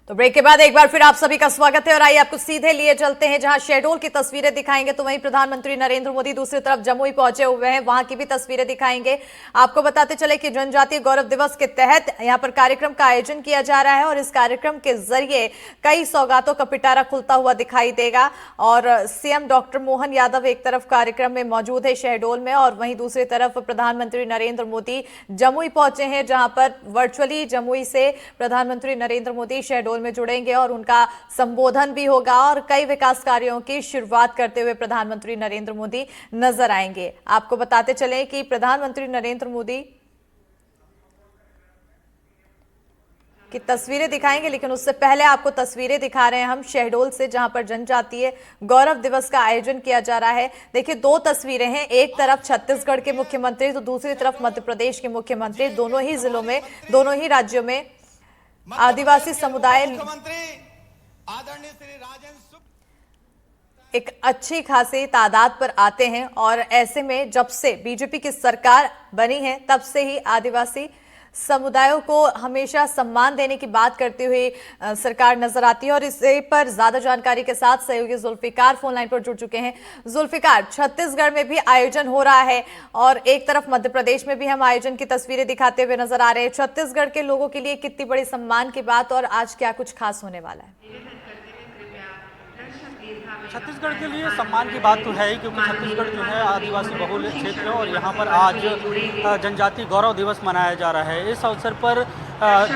तो ब्रेक के बाद एक बार फिर आप सभी का स्वागत है और आइए आपको सीधे लिए चलते हैं जहां शहडोल की तस्वीरें दिखाएंगे। तो वहीं प्रधानमंत्री नरेंद्र मोदी दूसरी तरफ जमुई पहुंचे हुए हैं, वहां की भी तस्वीरें दिखाएंगे। आपको बताते चले कि जनजातीय गौरव दिवस के तहत यहां पर कार्यक्रम का आयोजन किया जा रहा है और इस कार्यक्रम के जरिए कई सौगातों का पिटारा खुलता हुआ दिखाई देगा। और सीएम डॉक्टर मोहन यादव एक तरफ कार्यक्रम में मौजूद है शहडोल में, और वहीं दूसरी तरफ प्रधानमंत्री नरेंद्र मोदी जमुई पहुंचे हैं, जहां पर वर्चुअली जमुई से प्रधानमंत्री नरेंद्र मोदी शहडोल में जुड़ेंगे और उनका संबोधन भी होगा और कई विकास कार्यों की शुरुआत करते हुए प्रधानमंत्री नरेंद्र मोदी नजर आएंगे। आपको बताते चलें कि प्रधानमंत्री नरेंद्र मोदी की तस्वीरें दिखाएंगे, लेकिन उससे पहले आपको तस्वीरें दिखा रहे हैं हम शहडोल से, जहां पर जनजातीय गौरव दिवस का आयोजन किया जा रहा है। देखिए, दो तस्वीरें हैं, एक तरफ छत्तीसगढ़ के मुख्यमंत्री तो दूसरी तरफ मध्य प्रदेश के मुख्यमंत्री। दोनों ही जिलों में, दोनों ही राज्यों में आदिवासी समुदाय एक अच्छी खासी तादाद पर आते हैं और ऐसे में जब से बीजेपी की सरकार बनी है तब से ही आदिवासी समुदायों को हमेशा सम्मान देने की बात करती हुई सरकार नजर आती है। और इसे पर ज्यादा जानकारी के साथ सहयोगी जुल्फिकार फोन लाइन पर जुड़ चुके हैं। जुल्फिकार, छत्तीसगढ़ में भी आयोजन हो रहा है और एक तरफ मध्य प्रदेश में भी हम आयोजन की तस्वीरें दिखाते हुए नजर आ रहे हैं। छत्तीसगढ़ के लोगों के लिए कितनी बड़ी सम्मान की बात और आज क्या कुछ खास होने वाला है? छत्तीसगढ़ के लिए सम्मान की बात तो है ही, क्योंकि छत्तीसगढ़ जो है आदिवासी बहुल क्षेत्र है और यहाँ पर आज जनजातीय गौरव दिवस मनाया जा रहा है। इस अवसर पर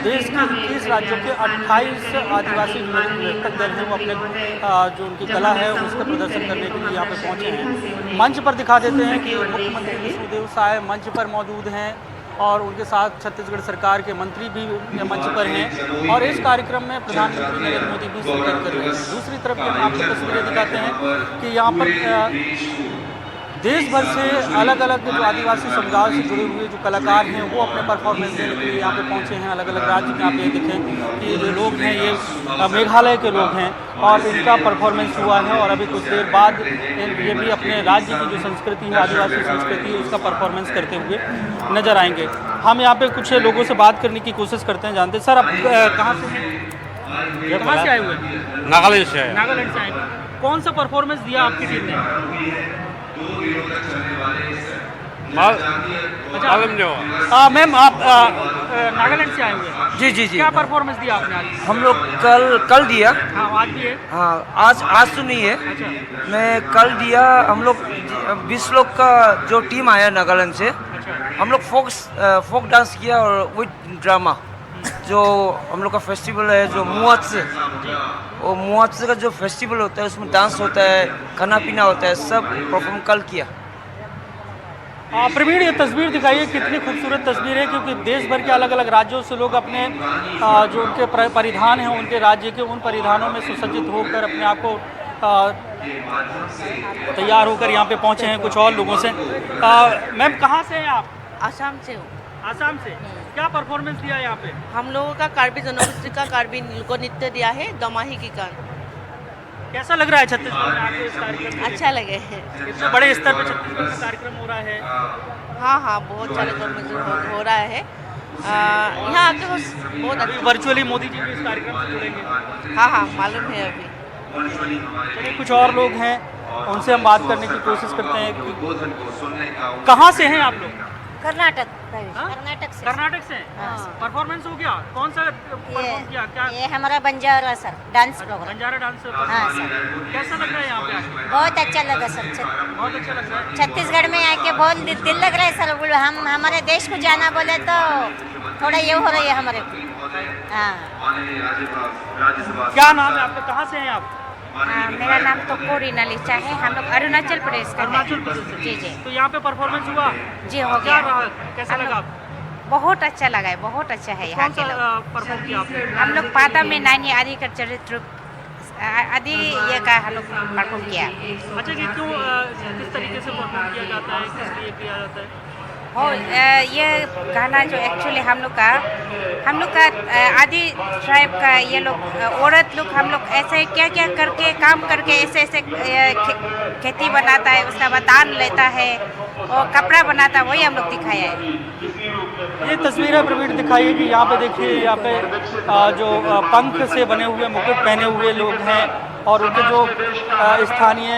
देश के 21 राज्यों के 28 आदिवासी नृत्यक दल हैं, वो अपने जो उनकी कला है उसका प्रदर्शन करने के लिए यहाँ पर पहुँचे हैं। मंच पर दिखा देते हैं कि मुख्यमंत्री विष्णुदेव साय मंच पर मौजूद हैं और उनके साथ छत्तीसगढ़ सरकार के मंत्री भी मंच पर हैं और इस कार्यक्रम में प्रधानमंत्री नरेंद्र मोदी भी शिरकत कर रहे हैं। दूसरी तरफ हम आपको तस्वीरें दिखाते हैं कि यहाँ पर देश भर से अलग अलग जो आदिवासी समुदाय से जुड़े हुए जो कलाकार हैं वो अपने परफॉर्मेंस देने के लिए यहाँ पे पहुँचे हैं। अलग अलग राज्य में आप ये देखें कि जो लोग हैं ये मेघालय के लोग हैं और इनका परफॉर्मेंस हुआ है और अभी कुछ देर बाद ये भी अपने राज्य की जो संस्कृति है, आदिवासी संस्कृति है, उसका परफॉर्मेंस करते हुए नजर आएंगे। हम यहाँ पे कुछ लोगों से बात करने की कोशिश करते हैं, जानते हैं। सर, आप कहाँ से हैं? कहाँ से आए हुए हैं? नागालैंड से है। नागालैंड से आए। कौन सा परफॉर्मेंस दिया आपकी टीम ने? मैम, आप नागालैंड से आए हुए हैं? जी जी जी। क्या परफॉर्मेंस दिया आपने आज? हम लोग कल दिया। हाँ, आज भी है? हाँ, आज तो नहीं है। अच्छा। मैं कल दिया। हम लोग 20 लोग का जो टीम आया नागालैंड से। अच्छा। हम लोग फोक डांस किया और विद ड्रामा। जो हम लोग का फेस्टिवल है जो मुआत्स, वो मुआत्स का जो फेस्टिवल होता है उसमें डांस होता है, खाना पीना होता है, सब परफॉर्म कल किया। प्रवीण, ये तस्वीर दिखाइए, कितनी खूबसूरत तस्वीर है, क्योंकि देश भर के अलग अलग राज्यों से लोग अपने जो उनके परिधान हैं उनके राज्य के उन परिधानों में सुसज्जित होकर अपने आप को तैयार होकर यहाँ पे पहुँचे हैं। कुछ और लोगों से। मैम, कहाँ से हैं आप? आसाम से हूँ। आसाम से। क्या परफॉर्मेंस दिया यहाँ पे? हम लोगों का कार्बी जनगोष्ठी का कार्बी लोक नृत्य दिया है, दमाही की गान। कैसा लग रहा है छत्तीसगढ़ में आके इस कार्यक्रम में? अच्छा लगे है। इतने बड़े स्तर पे छत्तीसगढ़ में कार्यक्रम हो रहा है। हाँ हाँ, बहुत सारे कार्यक्रम हो रहा है यहाँ आके। बहुत अच्छा। वर्चुअली मोदी जी भी इस कार्यक्रम से जुड़ेंगे? हाँ हाँ, मालूम है अभी। चलिए, कुछ और लोग हैं, उनसे हम बात करने की कोशिश करते हैं कि कहाँ से हैं आप लोग? कर्नाटक। हाँ? कर्नाटक से। कर्नाटक से। परफॉर्मेंस हो गया? कौन सा परफॉर्म किया? क्या? ये हमारा Banjara sir dance program. Banjara dance. हाँ सर। कैसा लग रहा है यहाँ पे आके? बहुत अच्छा लगा सर। बहुत अच्छा लग रहा है। छत्तीसगढ़ में आके बहुत दिल लग रहा है सर। हम हमारे देश को जाना बोले तो थोड़ा ये हो रही है हमारे को। हाँ। क्या नाम है आपका? कहाँ से हैं आप? मेरा नाम तो कोरी नलिचा है। हम लोग अरुणाचल प्रदेश का। अरुणाचल प्रदेश से। जी जी। तो यहाँ पे परफॉर्मेंस हुआ? जी, हो क्या गया। रहा? कैसा लगा? बहुत अच्छा लगा है, बहुत अच्छा है यहाँ के लोग। परफॉर्म किया आपने? हम लोग पाता में नानी आदि का चरित्र आदि ये का हम लोग परफॉर्म किया। अच्छा, कि क्यों किस तरीके से परफॉर्म किया जाता है, किस लिए किया जाता है? और ये गाना जो एक्चुअली हम लोग का आदि ट्राइब का ये लोग औरत लोग हम लोग ऐसे क्या क्या करके काम करके ऐसे खेती बनाता है, उसका बाद दान लेता है और कपड़ा बनाता है, वही हम लोग दिखाया है। ये तस्वीरें प्रवीण दिखाइए कि यहाँ पे देखिए, यहाँ पे जो पंख से बने हुए मुकुट पहने हुए लोग हैं और उनके जो स्थानीय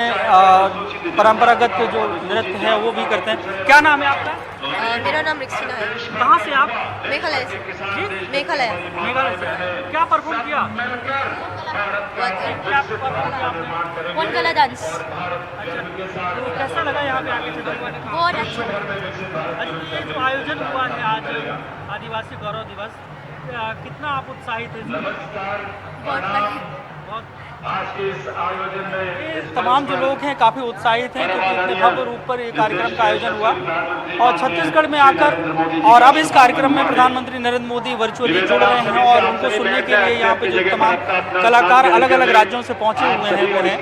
परंपरागत जो नृत्य है वो भी करते हैं। क्या नाम है आपका? मेरा नाम रिक्सिना है। कहाँ से आप? मेघालय से। जी? मेघालय। मेघालय से। क्या परफॉर्म किया? क्या परफॉर्म किया आपने? वन कला डांस। अच्छा, तो कैसा लगा यहाँ पे आके छत्तीसगढ़ में? बहुत अच्छा। अच्छा, ये जो आयोजन हुआ है आज आदिवासी गौरव दिवस, कितना आप उत्साहित हैं इसमें? बहुत। ये तमाम जो लोग हैं काफ़ी उत्साहित हैं क्योंकि इतने भव्य रूप पर ये कार्यक्रम का आयोजन हुआ और छत्तीसगढ़ में आकर और अब इस कार्यक्रम में प्रधानमंत्री नरेंद्र मोदी वर्चुअली जुड़ रहे हैं और उनको सुनने के लिए यहाँ पे जो तमाम कलाकार अलग अलग राज्यों से पहुँचे हुए हैं वो हैं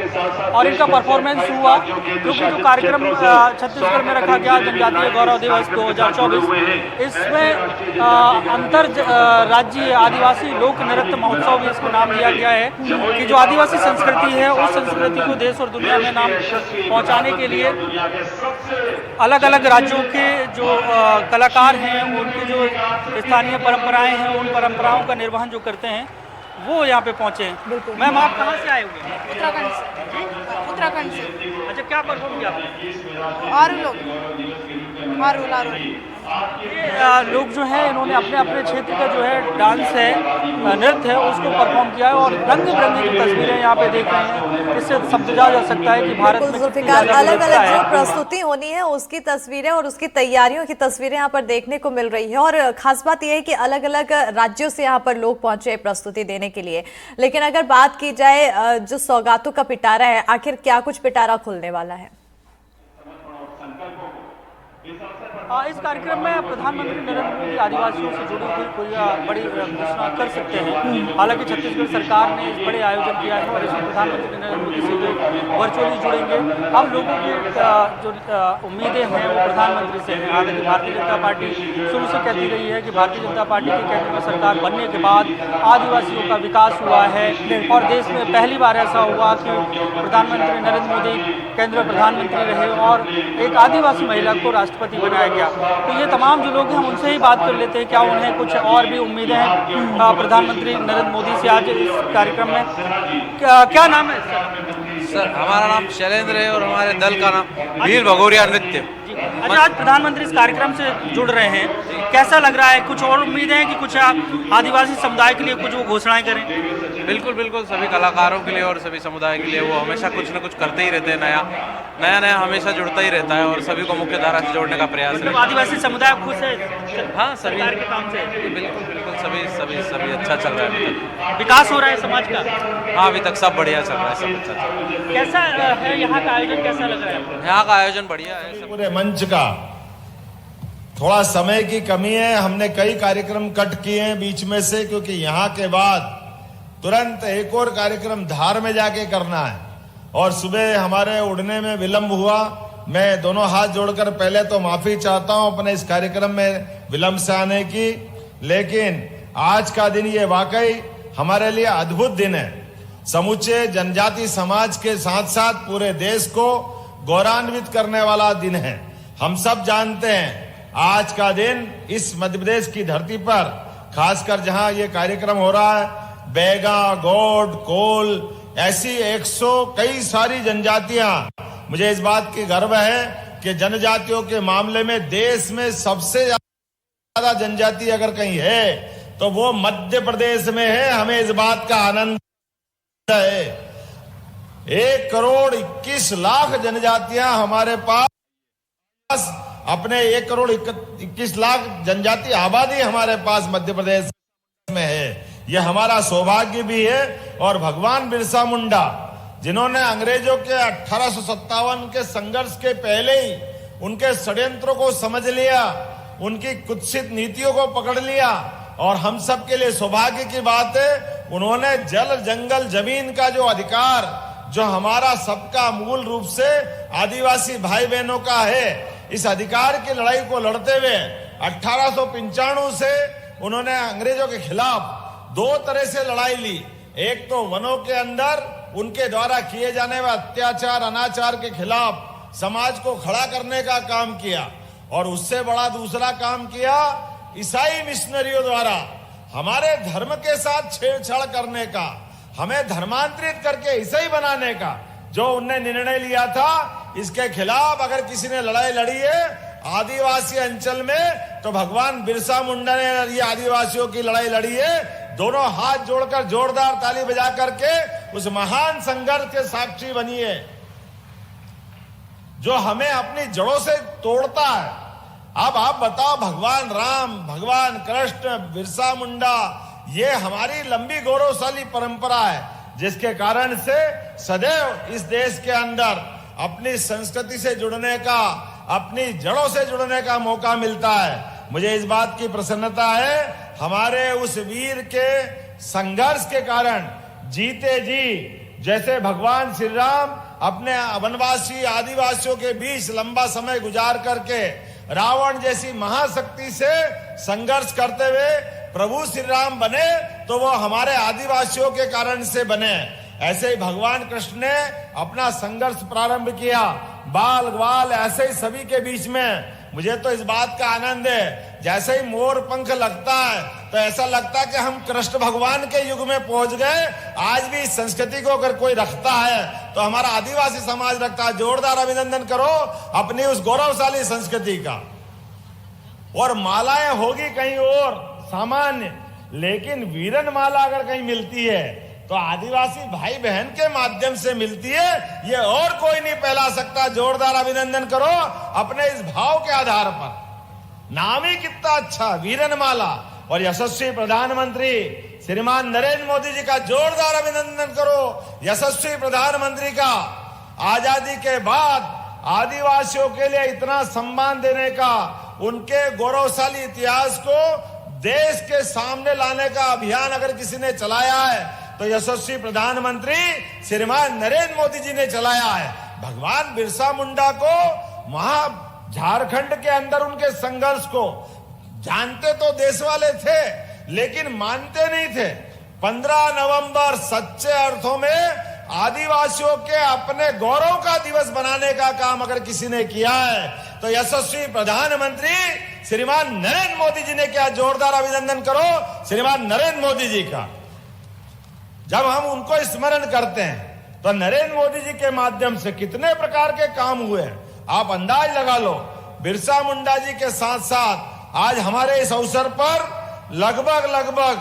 और इनका परफॉर्मेंस हुआ क्योंकि जो कार्यक्रम छत्तीसगढ़ में रखा गया जनजातीय गौरव दिवस 2024, इसमें अंतर राज्य आदिवासी लोक नृत्य महोत्सव भी इसको नाम दिया गया है कि जो आदिवासी संस्कृति है उस संस्कृति को देश और दुनिया में नाम पहुंचाने के लिए अलग अलग राज्यों के जो कलाकार हैं उनकी जो स्थानीय परंपराएं हैं उन परंपराओं का निर्वहन जो करते हैं वो यहाँ पे पहुंचे हैं। मैम, आप कहाँ से आए हुए हैं? उत्तराखंड से। उत्तराखंड से। अच्छा, क्या परफॉर्म किया आपने? आरू लोग। आरू। ये लोग जो हैं इन्होंने अपने अपने क्षेत्र का जो है डांस है, नृत्य है, उसको परफॉर्म किया है और रंग बिरंगी जो तस्वीरें यहाँ पे देख रहे हैं इससे समझा जा सकता है कि भारत में जुल्फिकार अलग अलग जो प्रस्तुति होनी है उसकी तस्वीरें और उसकी तैयारियों की तस्वीरें यहाँ पर देखने को मिल रही है और खास बात यह है कि अलग अलग राज्यों से यहाँ पर लोग पहुंचे प्रस्तुति देने के लिए। लेकिन अगर बात की जाए जो सौगातों का पिटारा है, आखिर क्या कुछ पिटारा खुलने वाला है? इस कार्यक्रम में प्रधानमंत्री नरेंद्र मोदी आदिवासियों से जुड़ी हुई कोई बड़ी घोषणा कर सकते हैं। हालांकि छत्तीसगढ़ सरकार ने इस बड़े आयोजन किया है और इसमें प्रधानमंत्री नरेंद्र मोदी से वर्चुअली जुड़ेंगे। अब लोगों की जो उम्मीदें हैं वो प्रधानमंत्री से हैं। हालांकि भारतीय जनता पार्टी शुरू से कहती रही है कि भारतीय जनता पार्टी की केंद्र में सरकार बनने के बाद आदिवासियों का विकास हुआ है और देश में पहली बार ऐसा हुआ कि प्रधानमंत्री नरेंद्र मोदी केंद्र में प्रधानमंत्री रहे और एक आदिवासी महिला को राष्ट्रपति बनाया गया। तो ये तमाम जो लोग हैं हम उनसे ही बात कर लेते हैं, क्या उन्हें कुछ और भी उम्मीदें हैं प्रधानमंत्री नरेंद्र मोदी से आज इस कार्यक्रम में। क्या नाम है सर? हमारा नाम शैलेंद्र है और हमारे दल का नाम वीर भगोरिया नृत्य। अच्छा, आज प्रधानमंत्री इस कार्यक्रम से जुड़ रहे हैं, कैसा लग रहा है? कुछ और उम्मीदें हैं कि कुछ आदिवासी समुदाय के लिए कुछ वो घोषणाएं करें? बिल्कुल बिल्कुल, सभी कलाकारों के लिए और सभी समुदाय के लिए वो हमेशा कुछ न कुछ करते ही रहते हैं। नया हमेशा जुड़ता ही रहता है और सभी को मुख्य धारा से जोड़ने का प्रयास है। आदिवासी समुदाय खुश है? हाँ, सभी सरकार के काम से बिल्कुल सभी अच्छा चल रहा है अभी तक। विकास हो रहा है समाज का? हाँ, अभी तक सब बढ़िया चल रहा है, सब अच्छा चल रहा है। कैसा है यहाँ का आयोजन, कैसा लग रहा है? यहाँ का आयोजन बढ़िया है। पूरे मंच का थोड़ा समय की कमी है, हमने कई कार्यक्रम कट किए हैं बीच में से क्योंकि यहाँ के बाद तुरंत एक और कार्यक्रम धार में जाके करना है और सुबह हमारे उड़ने में विलंब हुआ। मैं दोनों हाथ जोड़कर पहले तो माफी चाहता हूं अपने इस कार्यक्रम में विलंब से आने की, लेकिन आज का दिन ये वाकई हमारे लिए अद्भुत दिन है। समूचे जनजाति समाज के साथ साथ पूरे देश को गौरवान्वित करने वाला दिन है। हम सब जानते हैं आज का दिन इस मध्य प्रदेश की धरती पर खासकर जहां ये कार्यक्रम हो रहा है, बैगा, गौड, कोल, ऐसी 100 कई सारी जनजातियां, मुझे इस बात की गर्व है कि जनजातियों के मामले में देश में सबसे ज्यादा जनजाति अगर कहीं है तो वो मध्य प्रदेश में है। हमें इस बात का आनंद है। 1 करोड़ 21 लाख जनजातियां हमारे पास, अपने 1 करोड़ 21 लाख जनजाति आबादी हमारे पास मध्य प्रदेश में है। यह हमारा सौभाग्य भी है और भगवान बिरसा मुंडा जिन्होंने अंग्रेजों के 1857 के संघर्ष के पहले ही उनके षड्यंत्रों को समझ लिया, उनकी कुत्सित नीतियों को पकड़ लिया और हम सब के लिए सौभाग्य की बात है उन्होंने जल, जंगल, जमीन का जो अधिकार जो हमारा सबका मूल रूप से आदिवासी भाई बहनों का है, इस अधिकार की लड़ाई को लड़ते हुए 1895 से उन्होंने अंग्रेजों के खिलाफ 2 तरह से लड़ाई ली। एक तो वनों के अंदर उनके द्वारा किए जाने वाले अत्याचार, अनाचार के खिलाफ समाज को खड़ा करने का काम किया और उससे बड़ा दूसरा काम किया ईसाई मिशनरियों द्वारा हमारे धर्म के साथ छेड़छाड़ करने का, हमें धर्मांतरित करके ईसाई बनाने का जो उनने निर्णय लिया था, इसके खिलाफ अगर किसी ने लड़ाई लड़ी है आदिवासी अंचल में, तो भगवान बिरसा मुंडा ने ये आदिवासियों की लड़ाई लड़ी है। दोनों हाथ जोड़कर जोरदार ताली बजा करके उस महान संघर्ष के साक्षी बनिए जो हमें अपनी जड़ों से तोड़ता है। अब आप बताओ, भगवान राम, भगवान कृष्ण, बिरसा मुंडा, ये हमारी लंबी गौरवशाली परंपरा है जिसके कारण से सदैव इस देश के अंदर अपनी संस्कृति से जुड़ने का, अपनी जड़ों से जुड़ने का मौका मिलता है। मुझे इस बात की प्रसन्नता है, हमारे उस वीर के संघर्ष के कारण जीते जी, जैसे भगवान श्री राम अपने वनवासी आदिवासियों के बीच लंबा समय गुजार करके रावण जैसी महाशक्ति से संघर्ष करते हुए प्रभु श्री राम बने, तो वो हमारे आदिवासियों के कारण से बने। ऐसे ही भगवान कृष्ण ने अपना संघर्ष प्रारंभ किया, बाल ग्वाल ऐसे ही सभी के बीच में। मुझे तो इस बात का आनंद है, जैसे ही मोर पंख लगता है तो ऐसा लगता है कि हम कृष्ण भगवान के युग में पहुंच गए। आज भी इस संस्कृति को अगर कोई रखता है तो हमारा आदिवासी समाज रखता है। जोरदार अभिनंदन करो अपनी उस गौरवशाली संस्कृति का। और मालाएं होगी कहीं और सामान्य, लेकिन वीरन माला अगर कहीं मिलती है तो आदिवासी भाई बहन के माध्यम से मिलती है, ये और कोई नहीं फैला सकता। जोरदार अभिनंदन करो अपने इस भाव के आधार पर। नाम ही कितना अच्छा, वीरन माला। और यशस्वी प्रधानमंत्री श्रीमान नरेंद्र मोदी जी का जोरदार अभिनंदन करो। यशस्वी प्रधानमंत्री का आजादी के बाद आदिवासियों के लिए इतना सम्मान देने का, उनके गौरवशाली इतिहास को देश के सामने लाने का अभियान अगर किसी ने चलाया है तो यशस्वी प्रधानमंत्री श्रीमान नरेंद्र मोदी जी ने चलाया है। भगवान बिरसा मुंडा को वहां झारखंड के अंदर उनके संघर्ष को जानते तो देश वाले थे, लेकिन मानते नहीं थे। 15 नवंबर सच्चे अर्थों में आदिवासियों के अपने गौरव का दिवस बनाने का काम अगर किसी ने किया है तो यशस्वी प्रधानमंत्री श्रीमान नरेंद्र मोदी जी ने किया। जोरदार अभिनंदन करो श्रीमान नरेंद्र मोदी जी का। जब हम उनको स्मरण करते हैं तो नरेंद्र मोदी जी के माध्यम से कितने प्रकार के काम हुए हैं, आप अंदाज लगा लो। बिरसा मुंडा जी के साथ साथ आज हमारे इस अवसर पर लगभग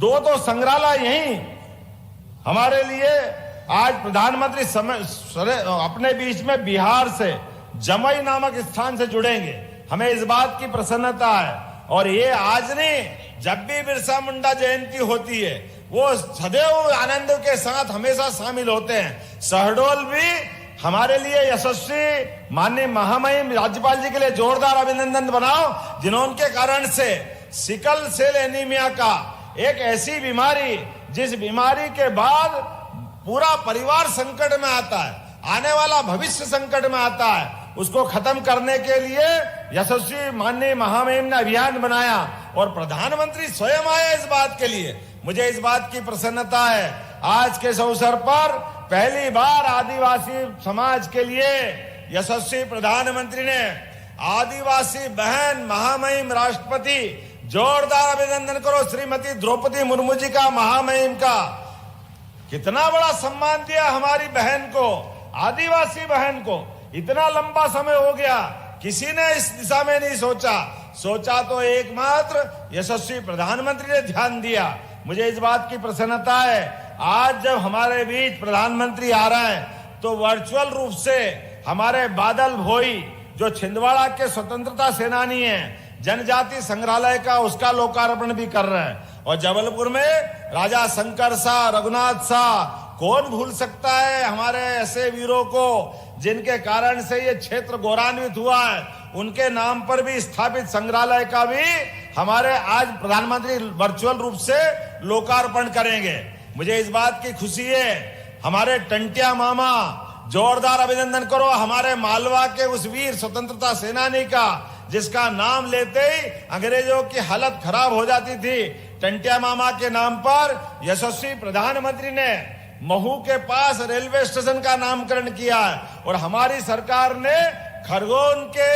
2 संग्रहालय यही हमारे लिए आज प्रधानमंत्री अपने बीच में बिहार से जमई नामक स्थान से जुड़ेंगे। हमें इस बात की प्रसन्नता है। और ये आज नहीं, जब भी बिरसा मुंडा जयंती होती है वो सदैव आनंद के साथ हमेशा शामिल होते हैं। शहडोल भी हमारे लिए यशस्वी माननीय महामहिम राज्यपाल जी के लिए जोरदार अभिनंदन बनाओ, जिन्होंने कारण से सिकल सेल एनीमिया का एक ऐसी बीमारी, जिस बीमारी के बाद पूरा परिवार संकट में आता है, आने वाला भविष्य संकट में आता है, उसको खत्म करने के लिए यशस्वी माननीय महामहिम ने अभियान बनाया और प्रधानमंत्री स्वयं आए इस बात के लिए। मुझे इस बात की प्रसन्नता है, आज के इस अवसर पर पहली बार आदिवासी समाज के लिए यशस्वी प्रधानमंत्री ने आदिवासी बहन महामहिम राष्ट्रपति, जोरदार अभिनंदन करो श्रीमती द्रौपदी मुर्मू जी का, महामहिम का। कितना बड़ा सम्मान दिया हमारी बहन को, आदिवासी बहन को। इतना लंबा समय हो गया, किसी ने इस दिशा में नहीं सोचा तो एकमात्र यशस्वी प्रधानमंत्री ने ध्यान दिया। मुझे इस बात की प्रसन्नता है, आज जब हमारे बीच प्रधानमंत्री आ रहे हैं तो वर्चुअल रूप से हमारे बादल भोई जो छिंदवाड़ा के स्वतंत्रता सेनानी हैं, जनजाति संग्रहालय का उसका लोकार्पण भी कर रहे हैं। और जबलपुर में राजा शंकर शाह, रघुनाथ शाह, कौन भूल सकता है हमारे ऐसे वीरों को जिनके कारण से ये क्षेत्र गौरवान्वित हुआ है। उनके नाम पर भी स्थापित संग्रहालय का भी हमारे आज प्रधानमंत्री वर्चुअल रूप से लोकार्पण करेंगे। मुझे इस बात की खुशी है, हमारे टंटिया मामा, जोरदार अभिनंदन करो हमारे मालवा के उस वीर स्वतंत्रता सेनानी का, जिसका नाम लेते ही अंग्रेजों की हालत खराब हो जाती थी। टंटिया मामा के नाम पर यशस्वी प्रधानमंत्री ने महू के पास रेलवे स्टेशन का नामकरण किया है और हमारी सरकार ने खरगोन के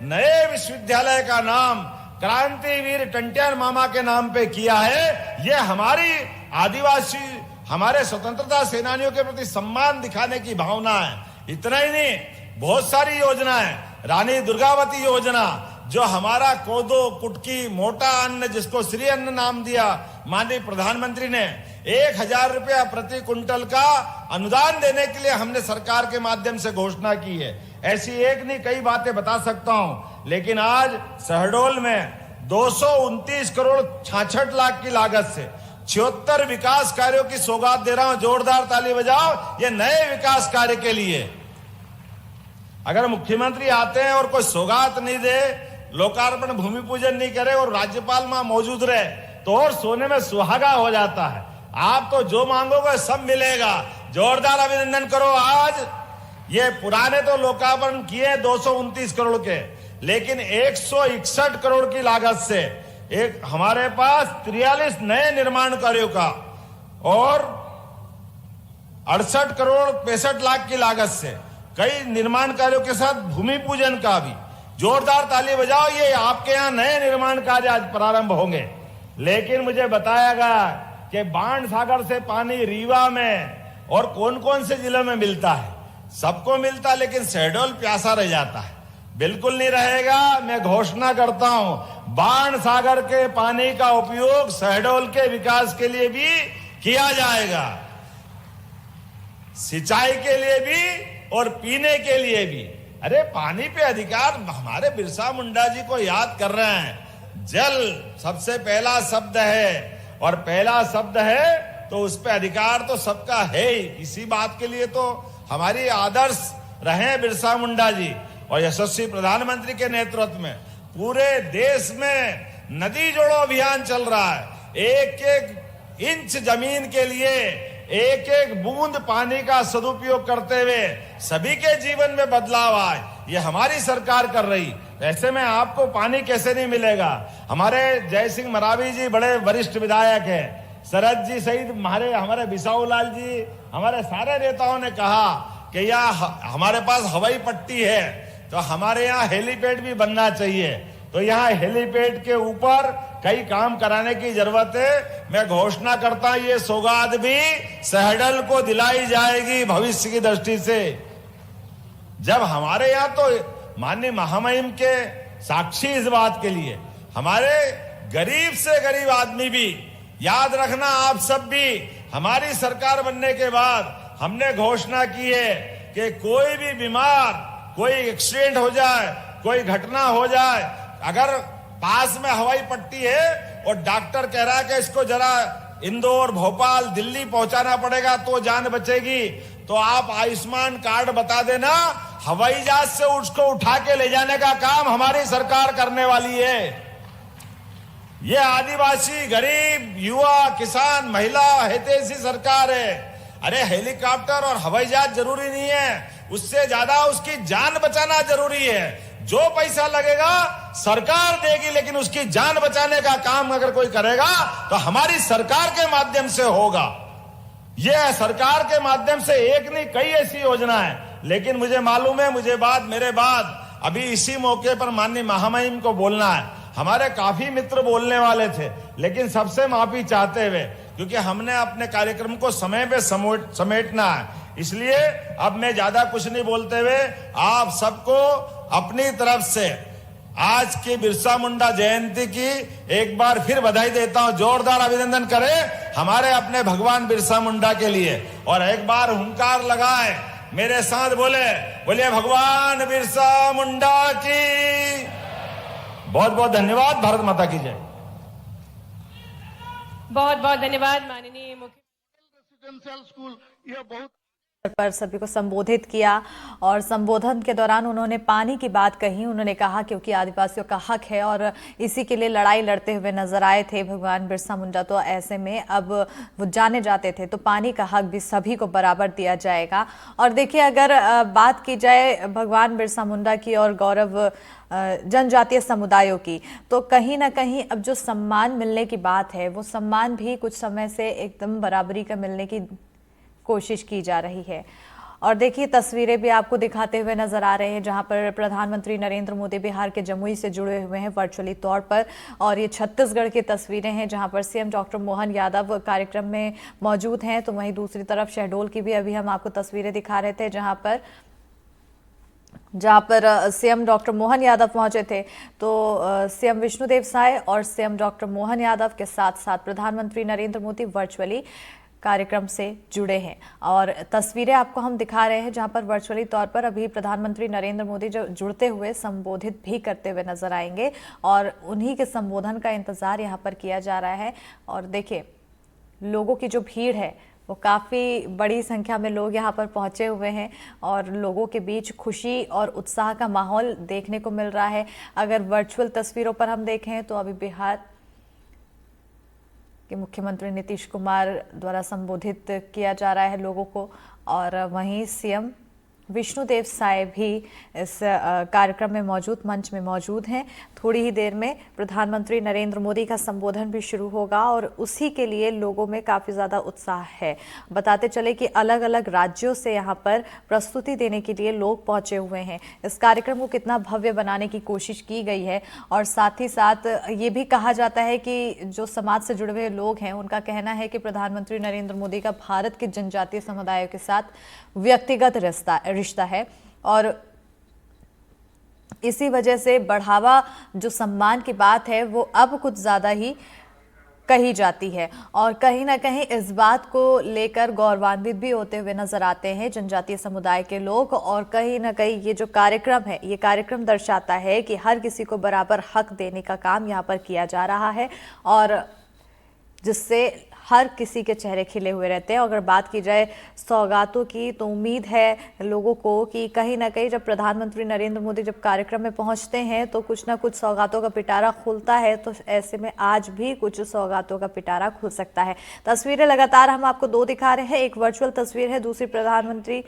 नए विश्वविद्यालय का नाम क्रांतिवीर टंट्यार मामा के नाम पे किया है। ये हमारी आदिवासी, हमारे स्वतंत्रता सेनानियों के प्रति सम्मान दिखाने की भावना है। इतना ही नहीं, बहुत सारी योजनाएं, रानी दुर्गावती योजना, जो हमारा कोदो, कुटकी, मोटा अन्न, जिसको श्री अन्न नाम दिया माननीय प्रधानमंत्री ने, 1000 रुपया प्रति कुंटल का अनुदान देने के लिए हमने सरकार के माध्यम से घोषणा की है। ऐसी एक नहीं कई बातें बता सकता हूं, लेकिन आज शहडोल में 229 करोड़ 66 लाख की लागत से 76 विकास कार्यों की सौगात दे रहा हूं। जोरदार ताली बजाओ ये नए विकास कार्य के लिए। अगर मुख्यमंत्री आते हैं और कोई सौगात नहीं दे, लोकार्पण भूमि पूजन नहीं करे और राज्यपाल वहां मौजूद रहे, तो और सोने में सुहागा हो जाता है। आप तो जो मांगोगे सब मिलेगा। जोरदार अभिनंदन करो। आज ये पुराने तो लोकार्पण किए 229 करोड़ के, लेकिन 161 करोड़ की लागत से एक हमारे पास 43 नए निर्माण कार्यों का और 68 करोड़ 65 लाख की लागत से कई निर्माण कार्यों के साथ भूमि पूजन का भी। जोरदार ताली बजाओ। ये आपके यहाँ नए निर्माण कार्य आज प्रारंभ होंगे। लेकिन मुझे बताया गया कि बाण सागर से पानी रीवा में और कौन कौन से जिलों में मिलता है, सबको मिलता, लेकिन शहडोल प्यासा रह जाता है। बिल्कुल नहीं रहेगा। मैं घोषणा करता हूं, बाण सागर के पानी का उपयोग शहडोल के विकास के लिए भी किया जाएगा, सिंचाई के लिए भी और पीने के लिए भी। अरे पानी पे अधिकार हमारे बिरसा मुंडा जी को याद कर रहे हैं। जल सबसे पहला शब्द है और पहला शब्द है तो उस पे अधिकार तो सबका है ही। इसी बात के लिए तो हमारी आदर्श रहे बिरसा मुंडा जी और यशस्वी प्रधानमंत्री के नेतृत्व में पूरे देश में नदी जोड़ो अभियान चल रहा है। एक एक इंच जमीन के लिए एक एक बूंद पानी का सदुपयोग करते हुए सभी के जीवन में बदलाव आए, ये हमारी सरकार कर रही। ऐसे में आपको पानी कैसे नहीं मिलेगा। हमारे जय सिंह मरावी जी बड़े वरिष्ठ विधायक हैं, शरद जी सहित हमारे बिसाऊ लाल जी, हमारे सारे नेताओं ने कहा कि यहाँ हमारे पास हवाई पट्टी है तो हमारे यहाँ हेलीपैड भी बनना चाहिए। तो यहाँ हेलीपैड के ऊपर कई काम कराने की जरूरत है। मैं घोषणा करता हूं ये सौगात भी शहडोल को दिलाई जाएगी भविष्य की दृष्टि से। जब हमारे यहाँ तो माननीय महामहिम के साक्षी इस बात के लिए, हमारे गरीब से गरीब आदमी भी, याद रखना आप सब भी, हमारी सरकार बनने के बाद हमने घोषणा की है कि कोई भी बीमार, कोई एक्सीडेंट हो जाए, कोई घटना हो जाए, अगर पास में हवाई पट्टी है और डॉक्टर कह रहा है कि इसको जरा इंदौर, भोपाल, दिल्ली पहुंचाना पड़ेगा तो जान बचेगी, तो आप आयुष्मान कार्ड बता देना, हवाई जहाज से उसको उठा के ले जाने का काम हमारी सरकार करने वाली है। ये आदिवासी, गरीब, युवा, किसान, महिला हितैषी सरकार है। अरे हेलीकॉप्टर और हवाई जहाज जरूरी नहीं है, उससे ज्यादा उसकी जान बचाना जरूरी है। जो पैसा लगेगा सरकार देगी, लेकिन उसकी जान बचाने का काम अगर कोई करेगा तो हमारी सरकार के माध्यम से होगा। यह सरकार के माध्यम से एक नहीं कई ऐसी योजना है। लेकिन मुझे मालूम है, मेरे बाद अभी इसी मौके पर माननीय महामहिम को बोलना है। हमारे काफी मित्र बोलने वाले थे, लेकिन सबसे माफी चाहते हुए, क्योंकि हमने अपने कार्यक्रम को समय पे समेटना है, इसलिए अब मैं ज्यादा कुछ नहीं बोलते हुए आप सबको अपनी तरफ से आज की बिरसा मुंडा जयंती की एक बार फिर बधाई देता हूं। जोरदार अभिनंदन करें हमारे अपने भगवान बिरसा मुंडा के लिए और एक बार हुंकार लगाए, मेरे साथ बोलिए भगवान बिरसा मुंडा की। बहुत बहुत धन्यवाद। भारत माता की जय। बहुत बहुत धन्यवाद माननीय मुख्य रेसिडेंशियल स्कूल। यह बहुत पर सभी को संबोधित किया और संबोधन के दौरान उन्होंने पानी की बात कही। उन्होंने कहा क्योंकि आदिवासियों का हक है और इसी के लिए लड़ाई लड़ते हुए नजर आए थे भगवान बिरसा मुंडा, तो ऐसे में अब वो जाने जाते थे तो पानी का हक भी सभी को बराबर दिया जाएगा। और देखिए, अगर बात की जाए भगवान बिरसा मुंडा की और गौरव जनजातीय समुदायों की, तो कहीं ना कहीं अब जो सम्मान मिलने की बात है वो सम्मान भी कुछ समय से एकदम बराबरी का मिलने की कोशिश की जा रही है। और देखिए तस्वीरें भी आपको दिखाते हुए नजर आ रहे हैं जहां पर प्रधानमंत्री नरेंद्र मोदी बिहार के जमुई से जुड़े हुए हैं वर्चुअली तौर पर। और ये छत्तीसगढ़ की तस्वीरें हैं जहां पर सीएम डॉक्टर मोहन यादव कार्यक्रम में मौजूद हैं। तो वहीं दूसरी तरफ शहडोल की भी अभी हम आपको तस्वीरें दिखा रहे थे जहां पर सीएम डॉक्टर मोहन यादव पहुंचे थे। तो सीएम विष्णुदेव साय और सीएम डॉक्टर मोहन यादव के साथ साथ प्रधानमंत्री नरेंद्र मोदी वर्चुअली कार्यक्रम से जुड़े हैं। और तस्वीरें आपको हम दिखा रहे हैं जहां पर वर्चुअली तौर पर अभी प्रधानमंत्री नरेंद्र मोदी जो जुड़ते हुए संबोधित भी करते हुए नजर आएंगे और उन्हीं के संबोधन का इंतजार यहां पर किया जा रहा है। और देखिए लोगों की जो भीड़ है वो काफ़ी बड़ी संख्या में लोग यहाँ पर पहुँचे हुए हैं और लोगों के बीच खुशी और उत्साह का माहौल देखने को मिल रहा है। अगर वर्चुअल तस्वीरों पर हम देखें तो अभी बिहार के मुख्यमंत्री नीतीश कुमार द्वारा संबोधित किया जा रहा है लोगों को और वहीं सीएम विष्णुदेव साय भी इस कार्यक्रम में मौजूद मंच में मौजूद हैं। थोड़ी ही देर में प्रधानमंत्री नरेंद्र मोदी का संबोधन भी शुरू होगा और उसी के लिए लोगों में काफ़ी ज़्यादा उत्साह है। बताते चले कि अलग अलग राज्यों से यहाँ पर प्रस्तुति देने के लिए लोग पहुँचे हुए हैं। इस कार्यक्रम को कितना भव्य बनाने की कोशिश की गई है और साथ ही साथ ये भी कहा जाता है कि जो समाज से जुड़े हुए लोग हैं उनका कहना है कि प्रधानमंत्री नरेंद्र मोदी का भारत के जनजातीय समुदायों के साथ व्यक्तिगत रिश्ता है और इसी वजह से बढ़ावा जो सम्मान की बात है वो अब कुछ ज़्यादा ही कही जाती है। और कहीं ना कहीं इस बात को लेकर गौरवान्वित भी होते हुए नजर आते हैं जनजातीय समुदाय के लोग। और कहीं ना कहीं ये जो कार्यक्रम है ये कार्यक्रम दर्शाता है कि हर किसी को बराबर हक देने का काम यहाँ पर किया जा रहा है और जिससे हर किसी के चेहरे खिले हुए रहते हैं। अगर बात की जाए सौगातों की तो उम्मीद है लोगों को कि कहीं ना कहीं जब प्रधानमंत्री नरेंद्र मोदी जब कार्यक्रम में पहुंचते हैं तो कुछ ना कुछ सौगातों का पिटारा खुलता है। तो ऐसे में आज भी कुछ सौगातों का पिटारा खुल सकता है। तस्वीरें लगातार हम आपको दो दिखा रहे हैं, एक वर्चुअल तस्वीर है, दूसरी प्रधानमंत्री।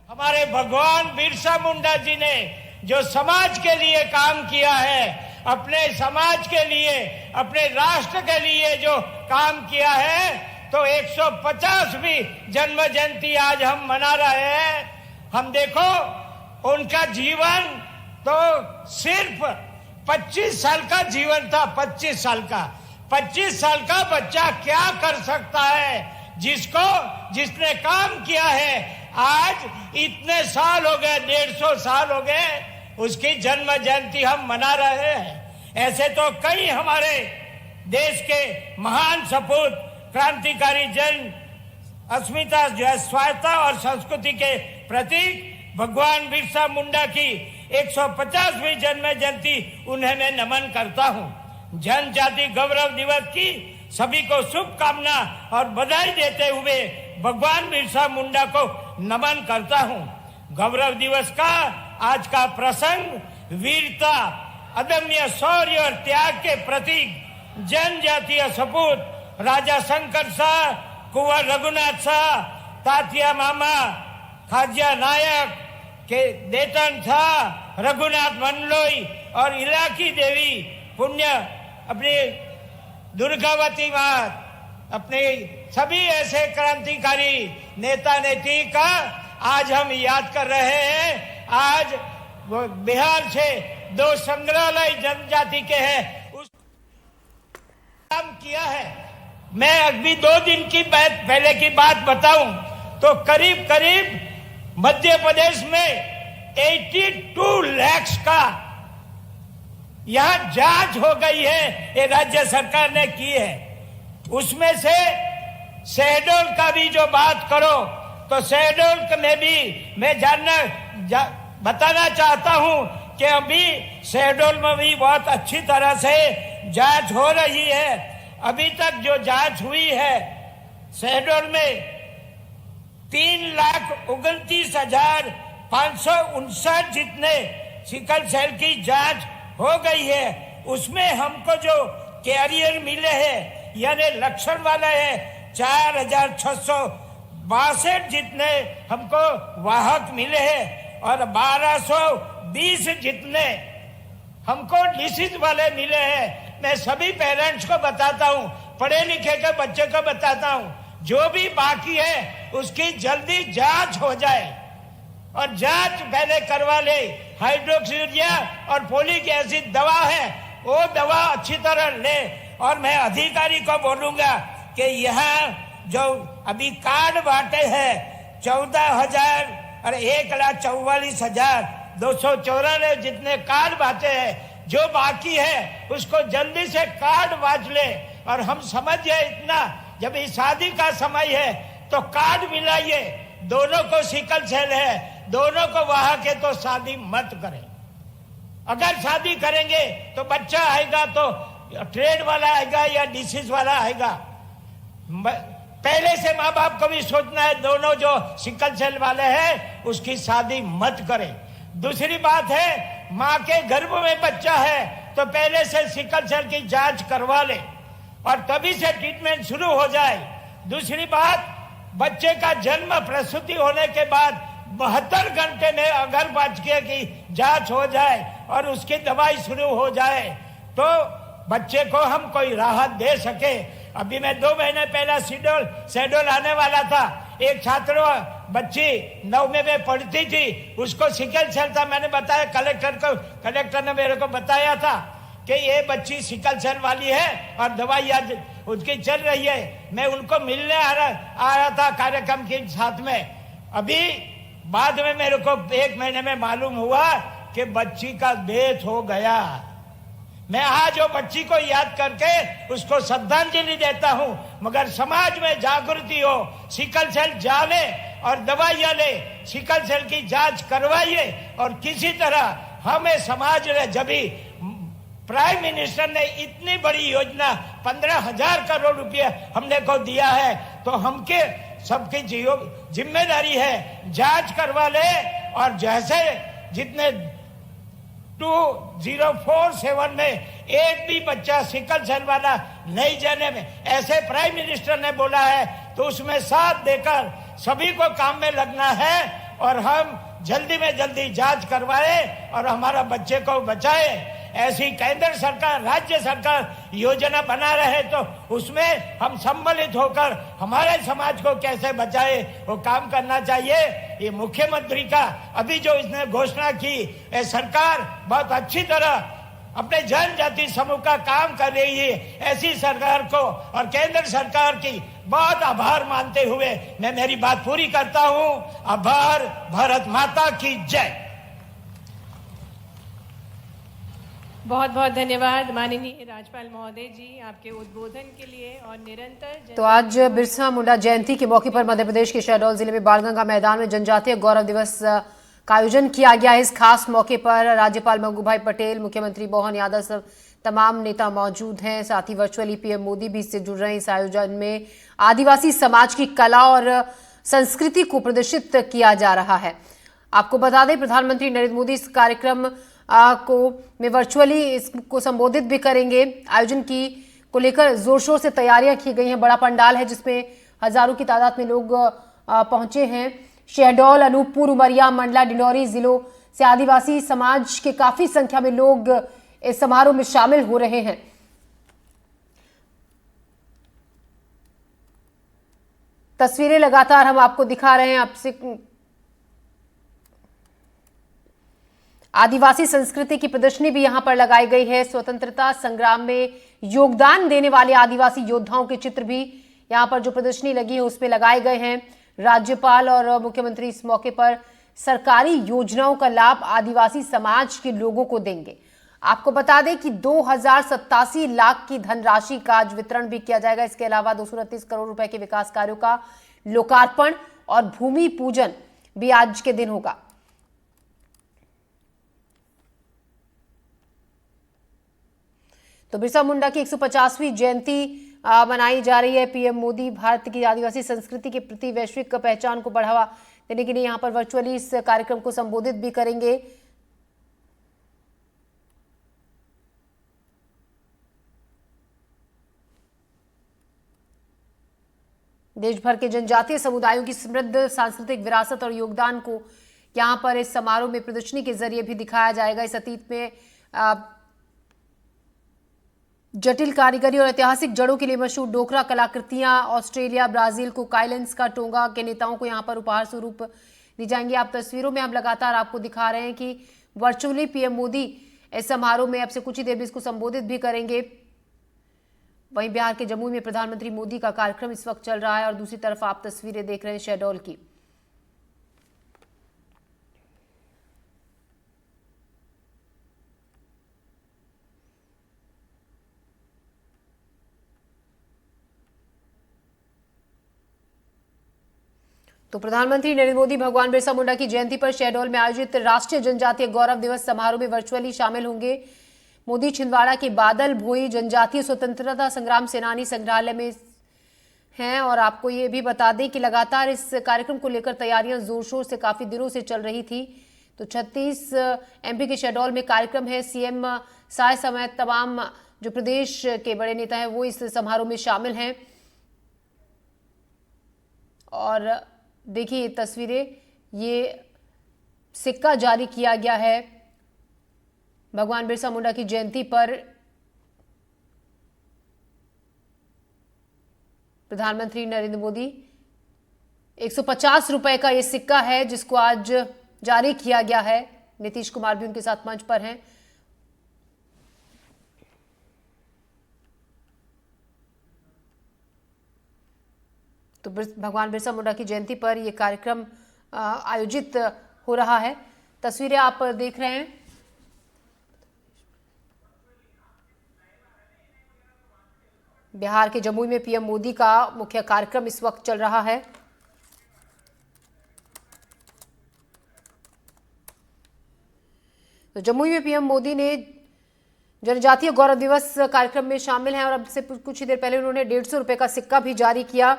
हमारे भगवान बिरसा मुंडा जी ने जो समाज के लिए काम किया है, अपने समाज के लिए, अपने राष्ट्र के लिए जो काम किया है, तो 150वीं जन्म जयंती आज हम मना रहे हैं। हम देखो उनका जीवन तो सिर्फ 25 साल का जीवन था। 25 साल का बच्चा क्या कर सकता है जिसने काम किया है। आज इतने साल हो गए, 150 साल हो गए, उसकी जन्म जयंती हम मना रहे हैं। ऐसे तो कई हमारे देश के महान सपूत, क्रांतिकारी जन, अस्मिता, स्वायत्ता और संस्कृति के प्रतीक भगवान बिरसा मुंडा की 150वीं जन्म जयंती उन्हें मैं नमन करता हूँ। जनजाति गौरव दिवस की सभी को शुभकामना और बधाई देते हुए भगवान बिरसा मुंडा को नमन करता हूँ। गौरव दिवस का आज का प्रसंग वीरता, अदम्य शौर्य और त्याग के प्रतीक जनजातीय सपूत राजा शंकर शाह, कुंवर रघुनाथ शाह, तात्या मामा, खाजा नायक के देतन शाह, रघुनाथ मनलोई और इलाकी देवी पुण्य अपनी दुर्गावती मात, अपने सभी ऐसे क्रांतिकारी नेता नेत्री का आज हम याद कर रहे हैं। आज वो बिहार से 2 संग्रहालय जनजाति के हैं, उस काम किया है। मैं अभी 2 दिन की पहले की बात बताऊं तो करीब मध्य प्रदेश में 82 लाख का यहाँ जांच हो गई है, ये राज्य सरकार ने की है। उसमें से शहडोल का भी जो बात करो तो शहडोल में भी मैं बताना चाहता हूं कि अभी शहडोल में भी बहुत अच्छी तरह से जांच हो रही है। अभी तक जो जांच हुई है शहडोल में 3,29,559 जितने सिकल सेल की जांच हो गई है। उसमें हमको जो कैरियर मिले हैं यानी लक्षण वाले हैं 4,662 जितने हमको वाहक मिले हैं और 1,220 जितने हमको डिसीज वाले मिले हैं। मैं सभी पेरेंट्स को बताता हूँ, पढ़े लिखे के बच्चे को बताता हूँ, जो भी बाकी है उसकी जल्दी जांच हो जाए और जांच पहले करवा ले। हाइड्रोक्सीरिया और फोलिक एसिड दवा है, वो दवा अच्छी तरह ले। और मैं अधिकारी को बोलूंगा कि यहाँ जो अभी कार्ड बांटे हैं 14,000 और 1,44,294 जितने कार्ड बांटे हैं, जो बाकी है उसको जल्दी से कार्ड बांट ले। और हम समझ जाए इतना, जब इस शादी का समय है तो कार्ड मिलाइए। दोनों को सिकल सेल है, दोनों को वहां के तो शादी मत करें। अगर शादी करेंगे तो बच्चा आएगा तो ट्रेड वाला आएगा या डिसीज वाला आएगा। पहले से माँ बाप को भी सोचना है, दोनों जो सिकल सेल वाले हैं उसकी शादी मत करें। दूसरी बात है, माँ के गर्भ में बच्चा है तो पहले से सिकल सेल की जांच करवा ले और तभी से ट्रीटमेंट शुरू हो जाए। दूसरी बात, बच्चे का जन्म प्रसूति होने के बाद 72 घंटे में अगर बच्चे की जांच हो जाए और उसकी दवाई शुरू हो जाए तो बच्चे को हम कोई राहत दे सके। अभी मैं 2 महीने पहले शेड्यूल आने वाला था, एक छात्र बच्ची 9वीं में पढ़ती थी, उसको सिकल सेल था। मैंने बताया कलेक्टर ने मेरे को बताया था कि ये बच्ची सिकल सेल वाली है और दवाई आज उसकी चल रही है। मैं उनको मिलने आया था कार्यक्रम के साथ में। अभी बाद में मेरे को 1 महीने में मालूम हुआ कि बच्ची का डेथ हो गया। मैं आज वो बच्ची को याद करके उसको श्रद्धांजलि देता हूं। मगर समाज में जागृति हो, सिकल सेल जाने और दवाइयां ले, सिकल सेल की जांच करवाइए। और किसी तरह हमें समाज ने, जब भी प्राइम मिनिस्टर ने इतनी बड़ी योजना 15,000 करोड़ रुपया हमने को दिया है, तो हमके सबकी जिम्मेदारी है जांच करवा ले। और जैसे जितने 2047 में एक भी बच्चा सिकल सेल वाला नहीं जाने में, ऐसे प्राइम मिनिस्टर ने बोला है, तो उसमें साथ देकर सभी को काम में लगना है और हम जल्दी में जल्दी जांच करवाए और हमारा बच्चे को बचाए। ऐसी केंद्र सरकार, राज्य सरकार योजना बना रहे तो उसमें हम सम्मिलित होकर हमारे समाज को कैसे बचाए वो काम करना चाहिए। ये मुख्यमंत्री का अभी जो इसने घोषणा की, ये सरकार बहुत अच्छी तरह अपने जनजाति समूह का काम कर रही है। ऐसी सरकार को और केंद्र सरकार की बहुत आभार मानते हुए मैं मेरी बात पूरी करता हूं। आभार। भारत माता की जय। बहुत बहुत धन्यवाद माननीय राज्यपाल महोदय जी आपके उद्बोधन के लिए। और निरंतर तो आज बिरसा मुंडा जयंती के मौके पर मध्य प्रदेश के शहडोल जिले में बाणगंगा मैदान में जनजातीय गौरव दिवस का आयोजन किया गया है। इस खास मौके पर राज्यपाल मंगू भाई पटेल, मुख्यमंत्री मोहन यादव, सब तमाम नेता मौजूद हैं। साथ ही वर्चुअली पीएम मोदी भी इससे जुड़ रहे हैं। इस आयोजन में आदिवासी समाज की कला और संस्कृति को प्रदर्शित किया जा रहा है। आपको बता दें, प्रधानमंत्री नरेंद्र मोदी इस कार्यक्रम में वर्चुअली इसको संबोधित भी करेंगे। आयोजन को लेकर जोर शोर से तैयारियां की गई हैं। बड़ा पंडाल है जिसमें हजारों की तादाद में लोग पहुंचे हैं। शहडोल, अनूपपुर, उमरिया, मंडला, डिंडौरी जिलों से आदिवासी समाज के काफी संख्या में लोग इस समारोह में शामिल हो रहे हैं। तस्वीरें लगातार हम आपको दिखा रहे हैं। आपसे आदिवासी संस्कृति की प्रदर्शनी भी यहां पर लगाई गई है। स्वतंत्रता संग्राम में योगदान देने वाले आदिवासी योद्धाओं के चित्र भी यहां पर जो प्रदर्शनी लगी है उसमें लगाए गए हैं। राज्यपाल और मुख्यमंत्री इस मौके पर सरकारी योजनाओं का लाभ आदिवासी समाज के लोगों को देंगे। आपको बता दें कि 2087 लाख की धनराशि का आज वितरण भी किया जाएगा। इसके अलावा 229 करोड़ रुपए के विकास कार्यों का लोकार्पण और भूमि पूजन भी आज के दिन होगा। तो बिरसा मुंडा की 150वीं जयंती मनाई जा रही है। पीएम मोदी भारत की आदिवासी संस्कृति के प्रति वैश्विक पहचान को बढ़ावा देने के लिए यहां पर वर्चुअली इस कार्यक्रम को संबोधित भी करेंगे। देश भर के जनजातीय समुदायों की समृद्ध सांस्कृतिक विरासत और योगदान को यहां पर इस समारोह में प्रदर्शनी के जरिए भी दिखाया जाएगा। इस अतीत में जटिल कारीगरी और ऐतिहासिक जड़ों के लिए मशहूर डोकरा कलाकृतियां ऑस्ट्रेलिया, ब्राजील, कुक आइलैंड्स का टोंगा के नेताओं को यहां पर उपहार स्वरूप दी जाएंगी। आप तस्वीरों में हम लगातार आपको दिखा रहे हैं कि वर्चुअली पीएम मोदी इस समारोह में अब से कुछ ही देर में इसको संबोधित भी करेंगे। वहीं बिहार के जमुई में प्रधानमंत्री मोदी का कार्यक्रम इस वक्त चल रहा है और दूसरी तरफ आप तस्वीरें देख रहे हैं शहडोल की। तो प्रधानमंत्री नरेंद्र मोदी भगवान बिरसा मुंडा की जयंती पर शहडोल में आयोजित राष्ट्रीय जनजातीय गौरव दिवस समारोह में वर्चुअली शामिल होंगे। मोदी छिंदवाड़ा के बादल भोई जनजातीय स्वतंत्रता संग्राम सेनानी संग्रहालय में हैं और आपको ये भी बता दें कि लगातार इस कार्यक्रम को लेकर तैयारियां जोर शोर से काफी दिनों से चल रही थी। तो 36 एमपी के शहडोल में कार्यक्रम है। सीएम साय समेत तमाम जो प्रदेश के बड़े नेता हैं वो इस समारोह में शामिल हैं। और देखिए ये तस्वीरें, ये सिक्का जारी किया गया है भगवान बिरसा मुंडा की जयंती पर। प्रधानमंत्री नरेंद्र मोदी 150 रुपए का ये सिक्का है जिसको आज जारी किया गया है। नीतीश कुमार भी उनके साथ मंच पर हैं। तो भगवान बिरसा मुंडा की जयंती पर यह कार्यक्रम आयोजित हो रहा है। तस्वीरें आप देख रहे हैं। बिहार के जमुई में पीएम मोदी का मुख्य कार्यक्रम इस वक्त चल रहा है। तो जमुई में पीएम मोदी ने जनजातीय गौरव दिवस कार्यक्रम में शामिल हैं और अब से कुछ ही देर पहले उन्होंने 150 रुपए का सिक्का भी जारी किया।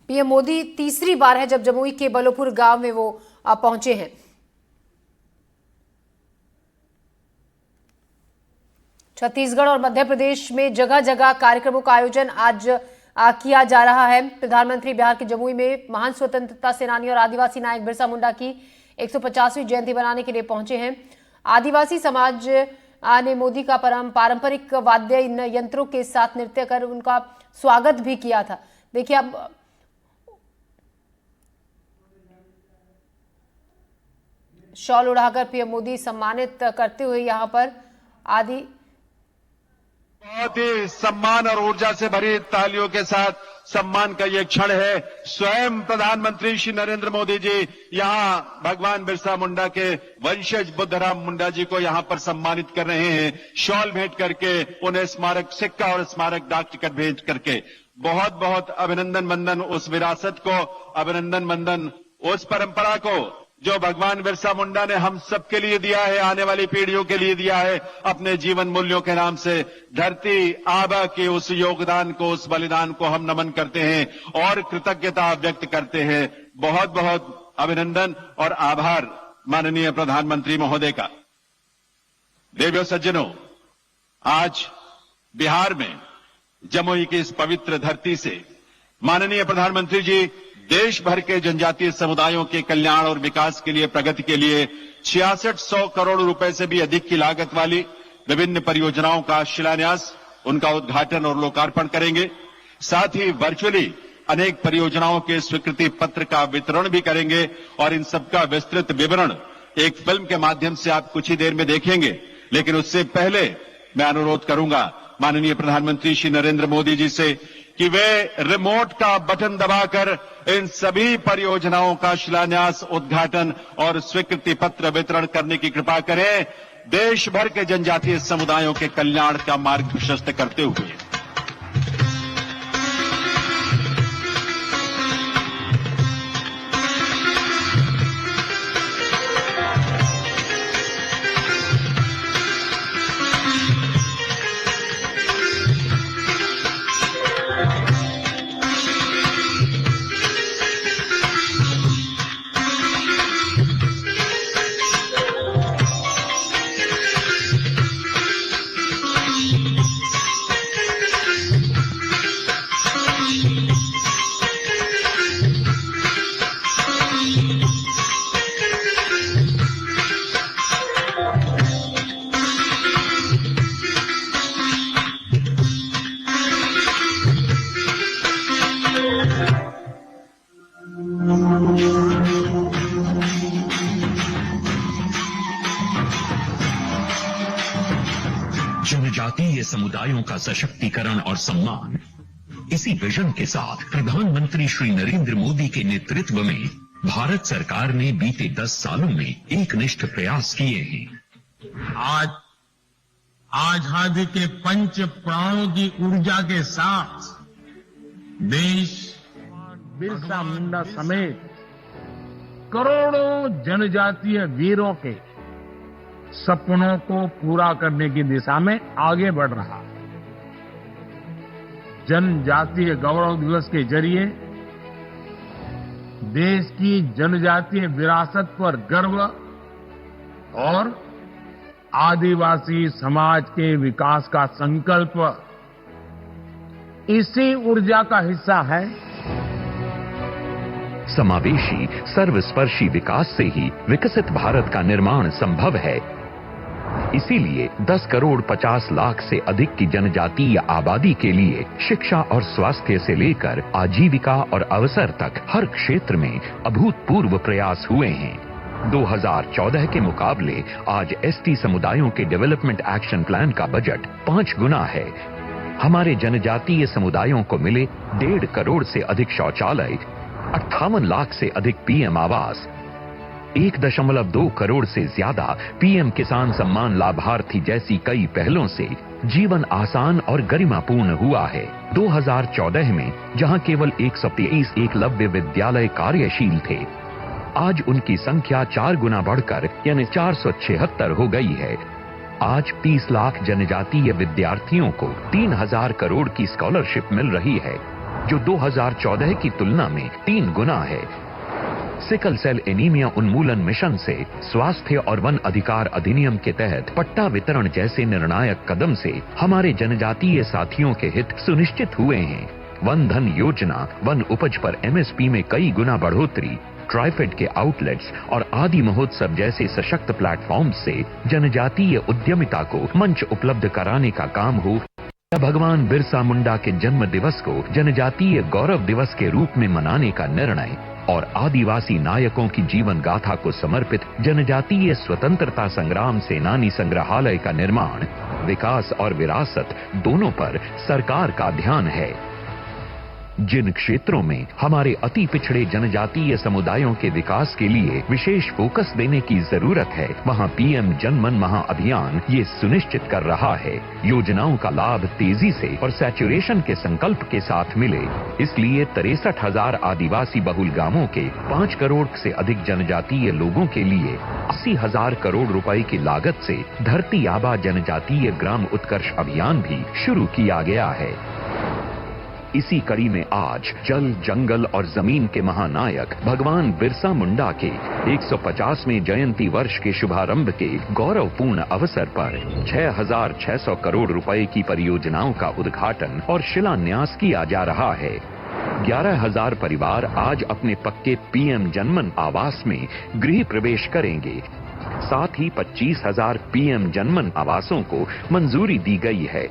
पीएम मोदी तीसरी बार है जब जमुई के बलोपुर गांव में वो पहुंचे हैं। छत्तीसगढ़ और मध्य प्रदेश में जगह जगह कार्यक्रमों का आयोजन आज किया जा रहा है। प्रधानमंत्री बिहार के जमुई में महान स्वतंत्रता सेनानी और आदिवासी नायक बिरसा मुंडा की 150वीं जयंती बनाने के लिए पहुंचे हैं। आदिवासी समाज ने मोदी का पारंपरिक वाद्य यंत्रों के साथ नृत्य कर उनका स्वागत भी किया था। देखिए अब शॉल उड़ाकर पीएम मोदी सम्मानित करते हुए यहां पर बहुत ही सम्मान और ऊर्जा से भरी तालियों के साथ सम्मान का ये क्षण है। स्वयं प्रधानमंत्री श्री नरेंद्र मोदी जी यहां भगवान बिरसा मुंडा के वंशज बुद्धराम मुंडा जी को यहां पर सम्मानित कर रहे हैं, शॉल भेंट करके, उन्हें स्मारक सिक्का और स्मारक डाक टिकट भेंट करके। बहुत बहुत अभिनंदन वंदन उस विरासत को, अभिनंदन वंदन उस परंपरा को जो भगवान बिरसा मुंडा ने हम सबके लिए दिया है, आने वाली पीढ़ियों के लिए दिया है अपने जीवन मूल्यों के नाम से। धरती आबा के उस योगदान को, उस बलिदान को हम नमन करते हैं और कृतज्ञता व्यक्त करते हैं। बहुत बहुत अभिनंदन और आभार माननीय प्रधानमंत्री महोदय का। देवियों सज्जनों, आज बिहार में जमुई की इस पवित्र धरती से माननीय प्रधानमंत्री जी देश भर के जनजातीय समुदायों के कल्याण और विकास के लिए, प्रगति के लिए 6600 करोड़ रुपए से भी अधिक की लागत वाली विभिन्न परियोजनाओं का शिलान्यास, उनका उद्घाटन और लोकार्पण करेंगे। साथ ही वर्चुअली अनेक परियोजनाओं के स्वीकृति पत्र का वितरण भी करेंगे और इन सबका विस्तृत विवरण एक फिल्म के माध्यम से आप कुछ ही देर में देखेंगे। लेकिन उससे पहले मैं अनुरोध करूंगा माननीय प्रधानमंत्री श्री नरेंद्र मोदी जी से कि वे रिमोट का बटन दबाकर इन सभी परियोजनाओं का शिलान्यास, उद्घाटन और स्वीकृति पत्र वितरण करने की कृपा करें, देश भर के जनजातीय समुदायों के कल्याण का मार्ग प्रशस्त करते हुए। जनजातीय समुदायों का सशक्तिकरण और सम्मान। इसी विजन के साथ प्रधानमंत्री श्री नरेंद्र मोदी के नेतृत्व में भारत सरकार ने बीते 10 सालों में एकनिष्ठ प्रयास किए हैं। आज आजादी के पंच प्राणों की ऊर्जा के साथ देश बिरसा मुंडा समेत करोड़ों जनजातीय वीरों के सपनों को पूरा करने की दिशा में आगे बढ़ रहा। जनजातीय गौरव दिवस के जरिए देश की जनजातीय विरासत पर गर्व और आदिवासी समाज के विकास का संकल्प इसी ऊर्जा का हिस्सा है। समावेशी सर्वस्पर्शी विकास से ही विकसित भारत का निर्माण संभव है। इसीलिए 10 करोड़ 50 लाख से अधिक की जनजातीय आबादी के लिए शिक्षा और स्वास्थ्य से लेकर आजीविका और अवसर तक हर क्षेत्र में अभूतपूर्व प्रयास हुए हैं। 2014 के मुकाबले आज एसटी समुदायों के डेवलपमेंट एक्शन प्लान का बजट 5 गुना है। हमारे जनजातीय समुदायों को मिले 1.5 करोड़ से अधिक शौचालय, 58 लाख से अधिक पीएम आवास, 1.2 करोड़ से ज्यादा पीएम किसान सम्मान लाभार्थी जैसी कई पहलों से जीवन आसान और गरिमापूर्ण हुआ है। 2014 में जहां केवल 123 एकलव्य विद्यालय कार्यशील थे, आज उनकी संख्या 4 गुना बढ़कर यानी 476 हो गई है। आज 30 लाख जनजातीय विद्यार्थियों को 3000 करोड़ की स्कॉलरशिप मिल रही है, जो 2014 की तुलना में 3 गुना है। सिकल सेल एनीमिया उन्मूलन मिशन से स्वास्थ्य और वन अधिकार अधिनियम के तहत पट्टा वितरण जैसे निर्णायक कदम से हमारे जनजातीय साथियों के हित सुनिश्चित हुए हैं। वन धन योजना, वन उपज पर एमएसपी में कई गुना बढ़ोतरी, ट्राइफेड के आउटलेट्स और आदि महोत्सव जैसे सशक्त प्लेटफॉर्म से जनजातीय उद्यमिता को मंच उपलब्ध कराने का काम हो, या भगवान बिरसा मुंडा के जन्म दिवस को जनजातीय गौरव दिवस के रूप में मनाने का निर्णय और आदिवासी नायकों की जीवन गाथा को समर्पित जनजातीय स्वतंत्रता संग्राम सेनानी संग्रहालय का निर्माण, विकास और विरासत दोनों पर सरकार का ध्यान है। जिन क्षेत्रों में हमारे अति पिछड़े जनजातीय समुदायों के विकास के लिए विशेष फोकस देने की जरूरत है, वहां पीएम जनमन महाअभियान ये सुनिश्चित कर रहा है योजनाओं का लाभ तेजी से और सैचुरेशन के संकल्प के साथ मिले। इसलिए 63,000 आदिवासी बहुल गांवों के 5 करोड़ से अधिक जनजातीय लोगों के लिए 80,000 करोड़ रुपए की लागत से धरती आबा जनजातीय ग्राम उत्कर्ष अभियान भी शुरू किया गया है। इसी कड़ी में आज जल, जंगल और जमीन के महानायक भगवान बिरसा मुंडा के 150वें जयंती वर्ष के शुभारंभ के गौरवपूर्ण अवसर पर 6,600 करोड़ रुपए की परियोजनाओं का उद्घाटन और शिलान्यास किया जा रहा है। 11,000 परिवार आज अपने पक्के पीएम जनमन आवास में गृह प्रवेश करेंगे। साथ ही 25,000 पीएम जनमन आवासों को मंजूरी दी गई है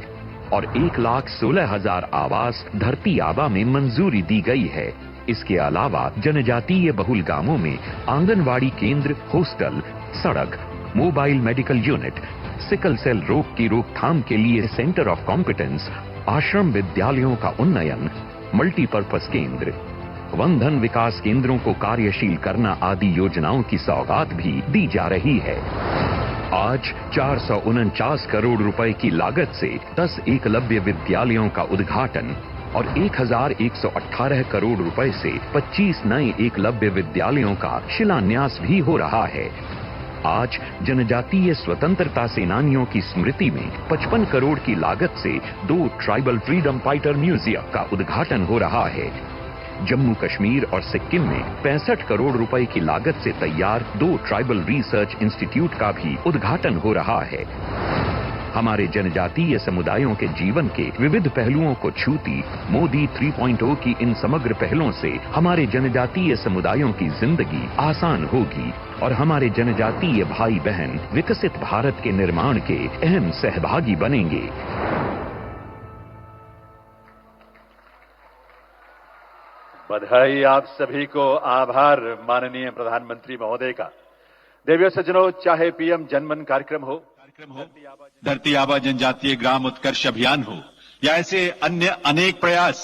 और 1,16,000 आवास धरती आबा में मंजूरी दी गई है। इसके अलावा जनजातीय बहुल गांवों में आंगनवाड़ी केंद्र, हॉस्टल, सड़क, mobile medical unit, sickle cell रोग की रोकथाम के लिए सेंटर ऑफ कॉम्पिटेंस, आश्रम विद्यालयों का उन्नयन, मल्टीपर्पज केंद्र, वन धन विकास केंद्रों को कार्यशील करना आदि योजनाओं की सौगात भी दी जा रही है। आज 449 करोड़ रुपए की लागत से 10 एकलव्य विद्यालयों का उद्घाटन और 1,118 करोड़ रुपए से 25 नए एकलव्य विद्यालयों का शिलान्यास भी हो रहा है। आज जनजातीय स्वतंत्रता सेनानियों की स्मृति में 55 करोड़ की लागत से 2 ट्राइबल फ्रीडम फाइटर म्यूजियम का उद्घाटन हो रहा है। जम्मू कश्मीर और सिक्किम में 65 करोड़ रुपए की लागत से तैयार 2 ट्राइबल रिसर्च इंस्टीट्यूट का भी उद्घाटन हो रहा है। हमारे जनजातीय समुदायों के जीवन के विविध पहलुओं को छूती मोदी 3.0 की इन समग्र पहलों से हमारे जनजातीय समुदायों की जिंदगी आसान होगी और हमारे जनजातीय भाई बहन विकसित भारत के निर्माण के अहम सहभागी बनेंगे। बधाई आप सभी को, आभार माननीय प्रधानमंत्री महोदय का। देवियों सज्जनों, चाहे पीएम जनमन कार्यक्रम हो कार्यक्रम हो, धरती आबा जनजातीय ग्राम उत्कर्ष अभियान हो या ऐसे अन्य अनेक प्रयास,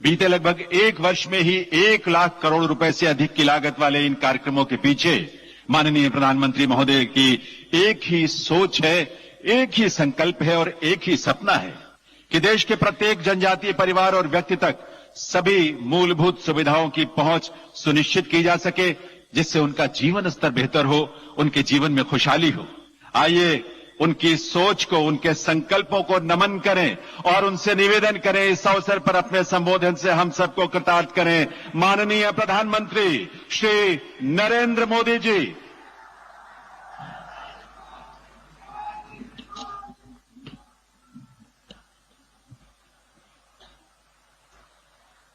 बीते लगभग एक वर्ष में ही 1 लाख करोड़ रुपए से अधिक की लागत वाले इन कार्यक्रमों के पीछे माननीय प्रधानमंत्री महोदय की एक ही सोच है, एक ही संकल्प है और एक ही सपना है कि देश के प्रत्येक जनजातीय परिवार और व्यक्ति तक सभी मूलभूत सुविधाओं की पहुंच सुनिश्चित की जा सके, जिससे उनका जीवन स्तर बेहतर हो, उनके जीवन में खुशहाली हो। आइए उनकी सोच को, उनके संकल्पों को नमन करें और उनसे निवेदन करें, इस अवसर पर अपने संबोधन से हम सबको कृतार्थ करें। माननीय प्रधानमंत्री श्री नरेंद्र मोदी जी,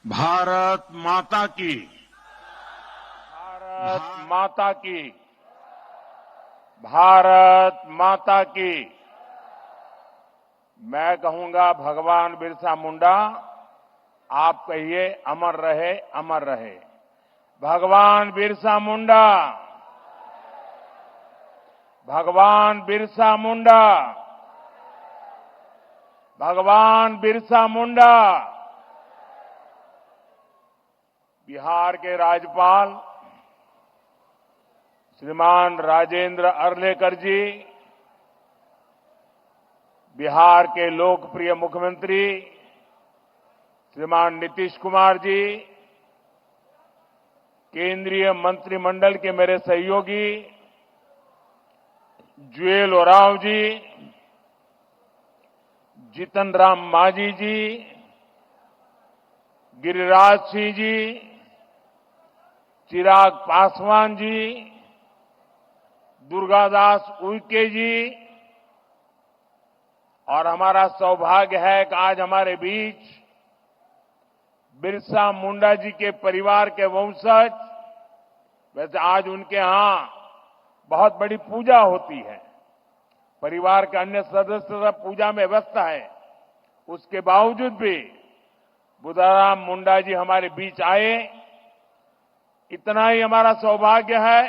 भारत माता की, भारत माता की, भारत माता की। मैं कहूंगा भगवान बिरसा मुंडा, आप कहिए अमर रहे, अमर रहे। भगवान बिरसा मुंडा, भगवान बिरसा मुंडा, भगवान बिरसा मुंडा। बिहार के राज्यपाल श्रीमान राजेंद्र अर्लेकर जी, बिहार के लोकप्रिय मुख्यमंत्री श्रीमान नीतीश कुमार जी, केंद्रीय मंत्रिमंडल के मेरे सहयोगी जुएल ओरांव जी, जीतन राम मांझी जी, गिरिराज सिंह जी, चिराग पासवान जी, दुर्गादास उइके जी, और हमारा सौभाग्य है कि आज हमारे बीच बिरसा मुंडा जी के परिवार के वंशज, वैसे आज उनके यहां बहुत बड़ी पूजा होती है, परिवार के अन्य सदस्य सब पूजा में व्यस्त है, उसके बावजूद भी बुधाराम मुंडा जी हमारे बीच आए। इतना ही हमारा सौभाग्य है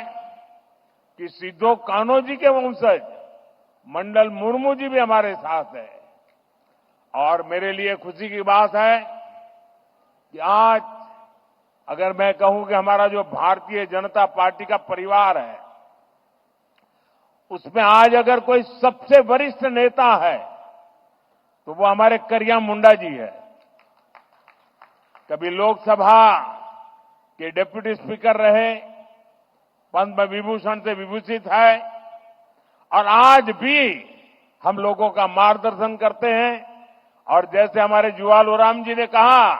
कि सिद्धो कान्हो जी के वंशज मंडल मुर्मू जी भी हमारे साथ है। और मेरे लिए खुशी की बात है कि आज अगर मैं कहूं कि हमारा जो भारतीय जनता पार्टी का परिवार है, उसमें आज अगर कोई सबसे वरिष्ठ नेता है तो वो हमारे करिया मुंडा जी है। कभी लोकसभा के डिप्टी स्पीकर रहे, पद्म विभूषण से विभूषित है, और आज भी हम लोगों का मार्गदर्शन करते हैं। और जैसे हमारे जुआल ओराम जी ने कहा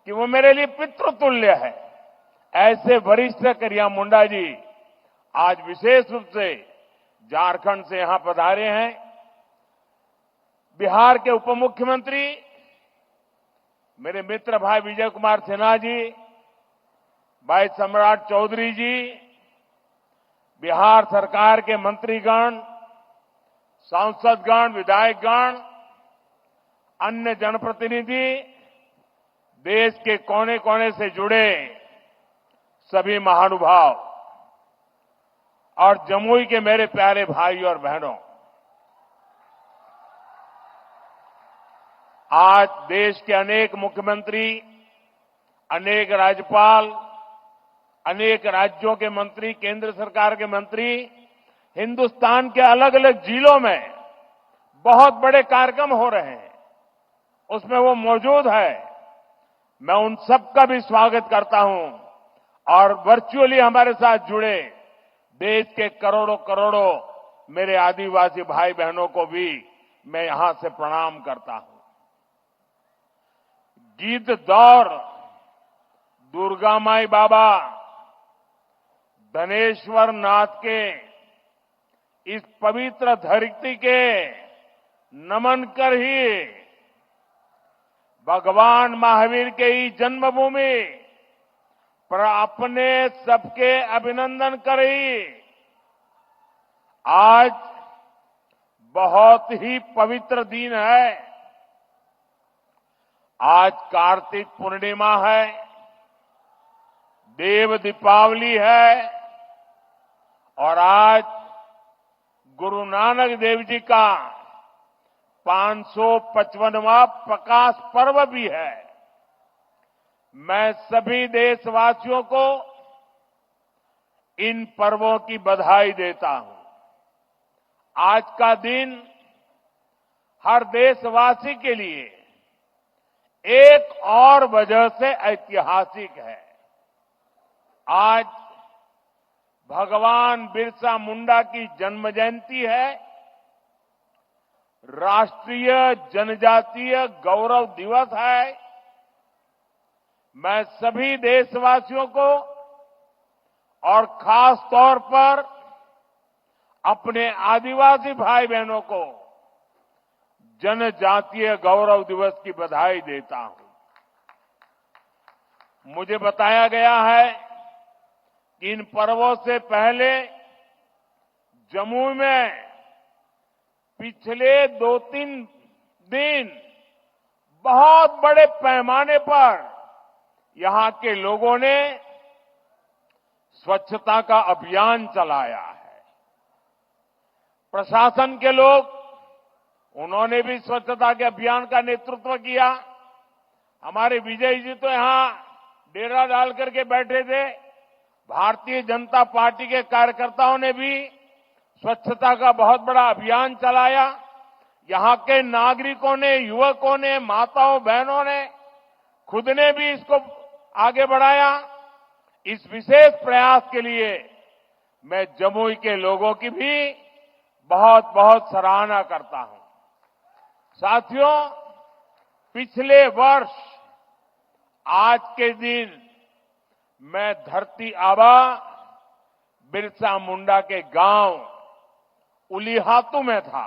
कि वो मेरे लिए पितृतुल्य है, ऐसे वरिष्ठ करिया मुंडा जी आज विशेष रूप से झारखंड से यहां पधारे हैं। बिहार के उप मुख्यमंत्री मेरे मित्र भाई विजय कुमार सिन्हा जी, भाई सम्राट चौधरी जी, बिहार सरकार के मंत्रीगण, सांसदगण, विधायकगण, अन्य जनप्रतिनिधि, देश के कोने कोने से जुड़े सभी महानुभाव और जमुई के मेरे प्यारे भाई और बहनों, आज देश के अनेक मुख्यमंत्री, अनेक राज्यपाल, अनेक राज्यों के मंत्री, केंद्र सरकार के मंत्री हिंदुस्तान के अलग अलग जिलों में बहुत बड़े कार्यक्रम हो रहे हैं, उसमें वो मौजूद है। मैं उन सबका भी स्वागत करता हूं और वर्चुअली हमारे साथ जुड़े देश के करोड़ों करोड़ों मेरे आदिवासी भाई बहनों को भी मैं यहां से प्रणाम करता हूं। गीत दौर दुर्गा माई बाबा धनेश्वर नाथ के इस पवित्र धरती के नमन कर ही भगवान महावीर के ही जन्मभूमि पर अपने सबके अभिनंदन करी। आज बहुत ही पवित्र दिन है। आज कार्तिक पूर्णिमा है, देव दीपावली है और आज गुरु नानक देव जी का 555वां प्रकाश पर्व भी है। मैं सभी देशवासियों को इन पर्वों की बधाई देता हूं। आज का दिन हर देशवासी के लिए एक और वजह से ऐतिहासिक है। आज भगवान बिरसा मुंडा की जन्म जयंती है। राष्ट्रीय जनजातीय गौरव दिवस है। मैं सभी देशवासियों को और खास तौर पर अपने आदिवासी भाई बहनों को जनजातीय गौरव दिवस की बधाई देता हूं। मुझे बताया गया है कि इन पर्वों से पहले जम्मू में पिछले 2-3 दिन बहुत बड़े पैमाने पर यहां के लोगों ने स्वच्छता का अभियान चलाया है। प्रशासन के लोग, उन्होंने भी स्वच्छता के अभियान का नेतृत्व किया। हमारे विजय जी तो यहां डेरा डाल करके बैठे थे। भारतीय जनता पार्टी के कार्यकर्ताओं ने भी स्वच्छता का बहुत बड़ा अभियान चलाया। यहां के नागरिकों ने, युवकों ने, माताओं बहनों ने खुद ने भी इसको आगे बढ़ाया। इस विशेष प्रयास के लिए मैं जमुई के लोगों की भी बहुत बहुत सराहना करता हूं। साथियों, पिछले वर्ष आज के दिन मैं धरती आबा बिरसा मुंडा के गांव उलीहातू में था।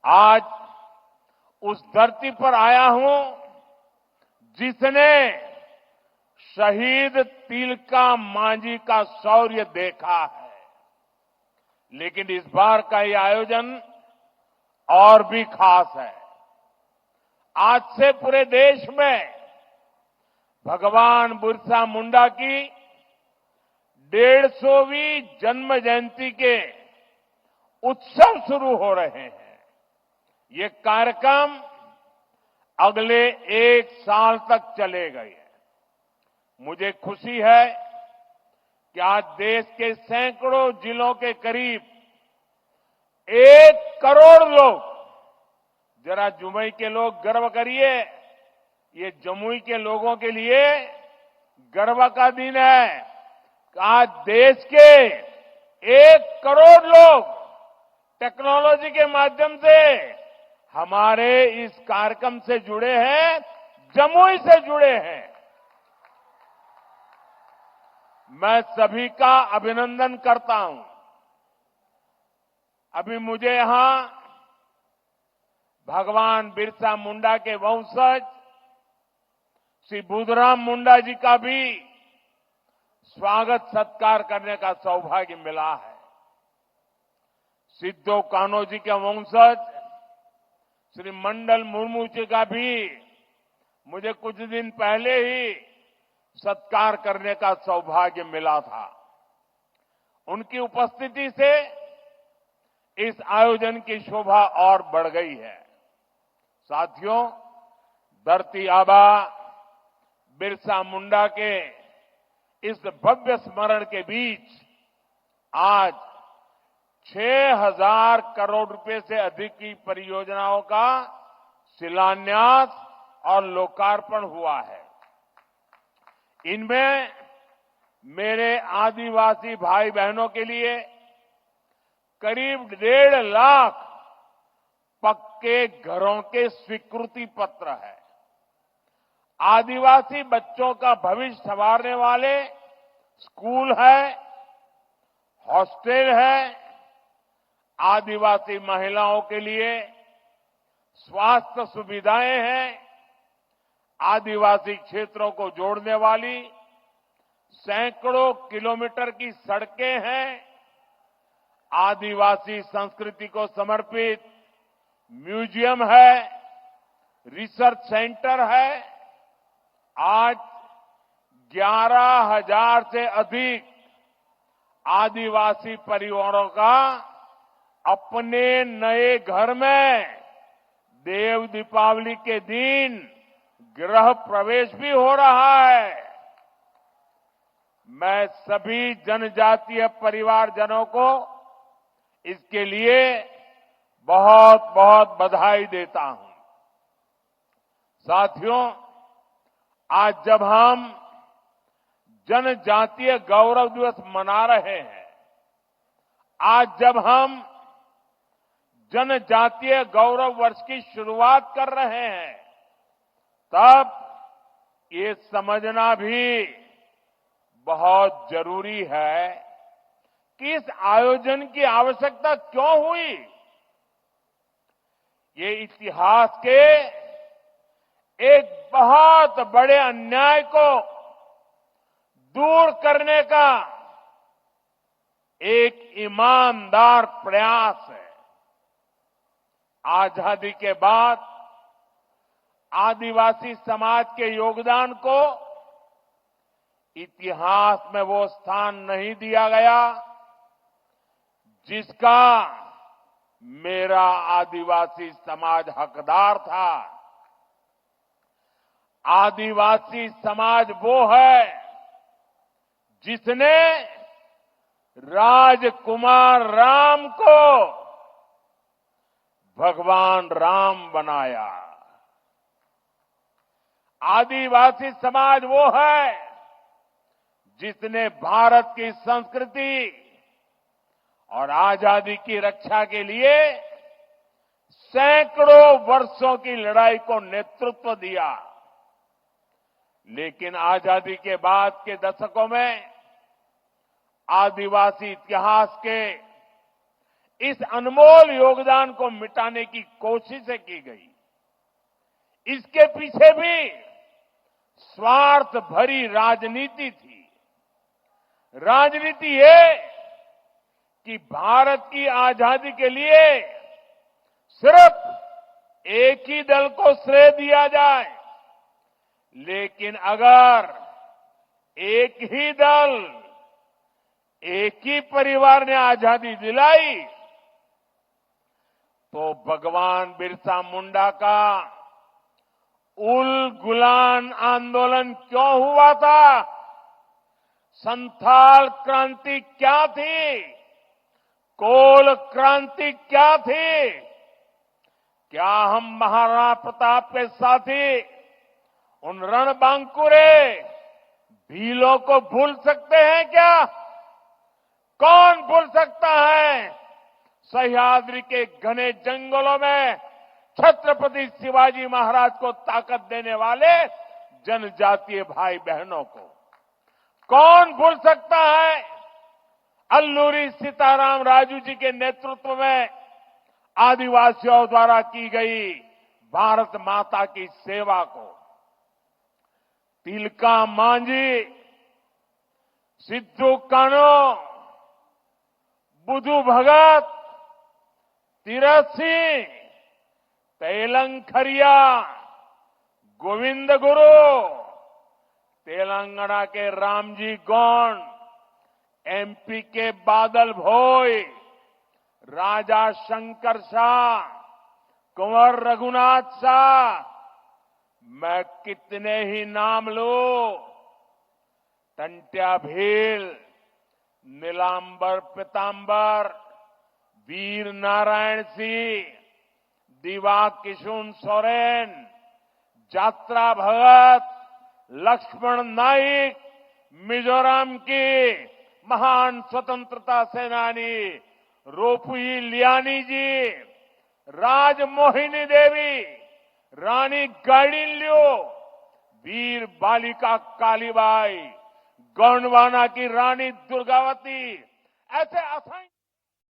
आज उस धरती पर आया हूं जिसने शहीद तिलका मांझी का शौर्य देखा है। लेकिन इस बार का ये आयोजन और भी खास है। आज से पूरे देश में भगवान बिरसा मुंडा की 150वीं जन्म जयंती के उत्सव शुरू हो रहे हैं। ये कार्यक्रम अगले 1 साल तक चलेगा। मुझे खुशी है कि आज देश के सैकड़ों जिलों के करीब 1 करोड़ लोग, जरा जमुई के लोग गर्व करिए, ये जमुई के लोगों के लिए गर्व का दिन है। आज देश के 1 करोड़ लोग टेक्नोलॉजी के माध्यम से हमारे इस कार्यक्रम से जुड़े हैं, जमुई से जुड़े हैं। मैं सभी का अभिनंदन करता हूं। अभी मुझे यहां भगवान बिरसा मुंडा के वंशज श्री बुधराम मुंडा जी का भी स्वागत सत्कार करने का सौभाग्य मिला है। सिद्धो कान्हो जी के वंशज श्री मंडल मुर्मू जी का भी मुझे कुछ दिन पहले ही सत्कार करने का सौभाग्य मिला था। उनकी उपस्थिति से इस आयोजन की शोभा और बढ़ गई है। साथियों, धरती आबा बिरसा मुंडा के इस भव्य स्मरण के बीच आज 6,000 करोड़ रुपए से अधिक की परियोजनाओं का शिलान्यास और लोकार्पण हुआ है। इनमें मेरे आदिवासी भाई बहनों के लिए करीब 1.5 लाख पक्के घरों के स्वीकृति पत्र है। आदिवासी बच्चों का भविष्य संवारने वाले स्कूल है, हॉस्टल है, आदिवासी महिलाओं के लिए स्वास्थ्य सुविधाएं हैं, आदिवासी क्षेत्रों को जोड़ने वाली सैकड़ों किलोमीटर की सड़कें हैं, आदिवासी संस्कृति को समर्पित म्यूजियम है, रिसर्च सेंटर है। आज 11,000 से अधिक आदिवासी परिवारों का अपने नए घर में देव दीपावली के दिन गृह प्रवेश भी हो रहा है। मैं सभी जनजातीय परिवारजनों को इसके लिए बहुत बहुत बधाई देता हूं। साथियों, आज जब हम जनजातीय गौरव दिवस मना रहे हैं, आज जब हम जनजातीय गौरव वर्ष की शुरुआत कर रहे हैं, तब ये समझना भी बहुत जरूरी है कि इस आयोजन की आवश्यकता क्यों हुई। ये इतिहास के एक बहुत बड़े अन्याय को दूर करने का एक ईमानदार प्रयास है। आजादी के बाद आदिवासी समाज के योगदान को इतिहास में वो स्थान नहीं दिया गया जिसका मेरा आदिवासी समाज हकदार था। आदिवासी समाज वो है जिसने राजकुमार राम को भगवान राम बनाया। आदिवासी समाज वो है जिसने भारत की संस्कृति और आजादी की रक्षा के लिए सैकड़ों वर्षों की लड़ाई को नेतृत्व दिया। लेकिन आजादी के बाद के दशकों में आदिवासी इतिहास के इस अनमोल योगदान को मिटाने की कोशिशें की गई। इसके पीछे भी स्वार्थ भरी राजनीति थी। राजनीति ये कि भारत की आजादी के लिए सिर्फ एक ही दल को श्रेय दिया जाए, लेकिन अगर एक ही दल, एक ही परिवार ने आजादी दिलाई तो भगवान बिरसा मुंडा का उल गुलान आंदोलन क्यों हुआ था? संथाल क्रांति क्या थी? कोल क्रांति क्या थी? क्या हम महाराणा प्रताप के साथी उन रणबांकुरे भीलों को भूल सकते हैं क्या? कौन भूल सकता है सह्याद्री के घने जंगलों में छत्रपति शिवाजी महाराज को ताकत देने वाले जनजातीय भाई बहनों को? कौन भूल सकता है अल्लूरी सीताराम राजू जी के नेतृत्व में आदिवासियों द्वारा की गई भारत माता की सेवा को? तिलका मांझी, सिद्धू कानो, बुधू भगत, तीरथ सिंह, तेलंखरिया, गोविंद गुरु, तेलंगाना के रामजी गौंड, एमपी के बादल भोई, राजा शंकर शाह, कुंवर रघुनाथ शाह, मैं कितने ही नाम लूं। टंट्या भील, नीलांबर पीतांबर, वीर नारायण सिंह, दिवा किशुन सोरेन, जात्रा भगत, लक्ष्मण नाइक, मिजोरम की महान स्वतंत्रता सेनानी रोपुई लियानी जी, राजमोहिनी देवी, रानी गाइडिनल्यू, वीर बालिका कालीबाई, गोंडवाना की रानी दुर्गावती, ऐसे असंख्य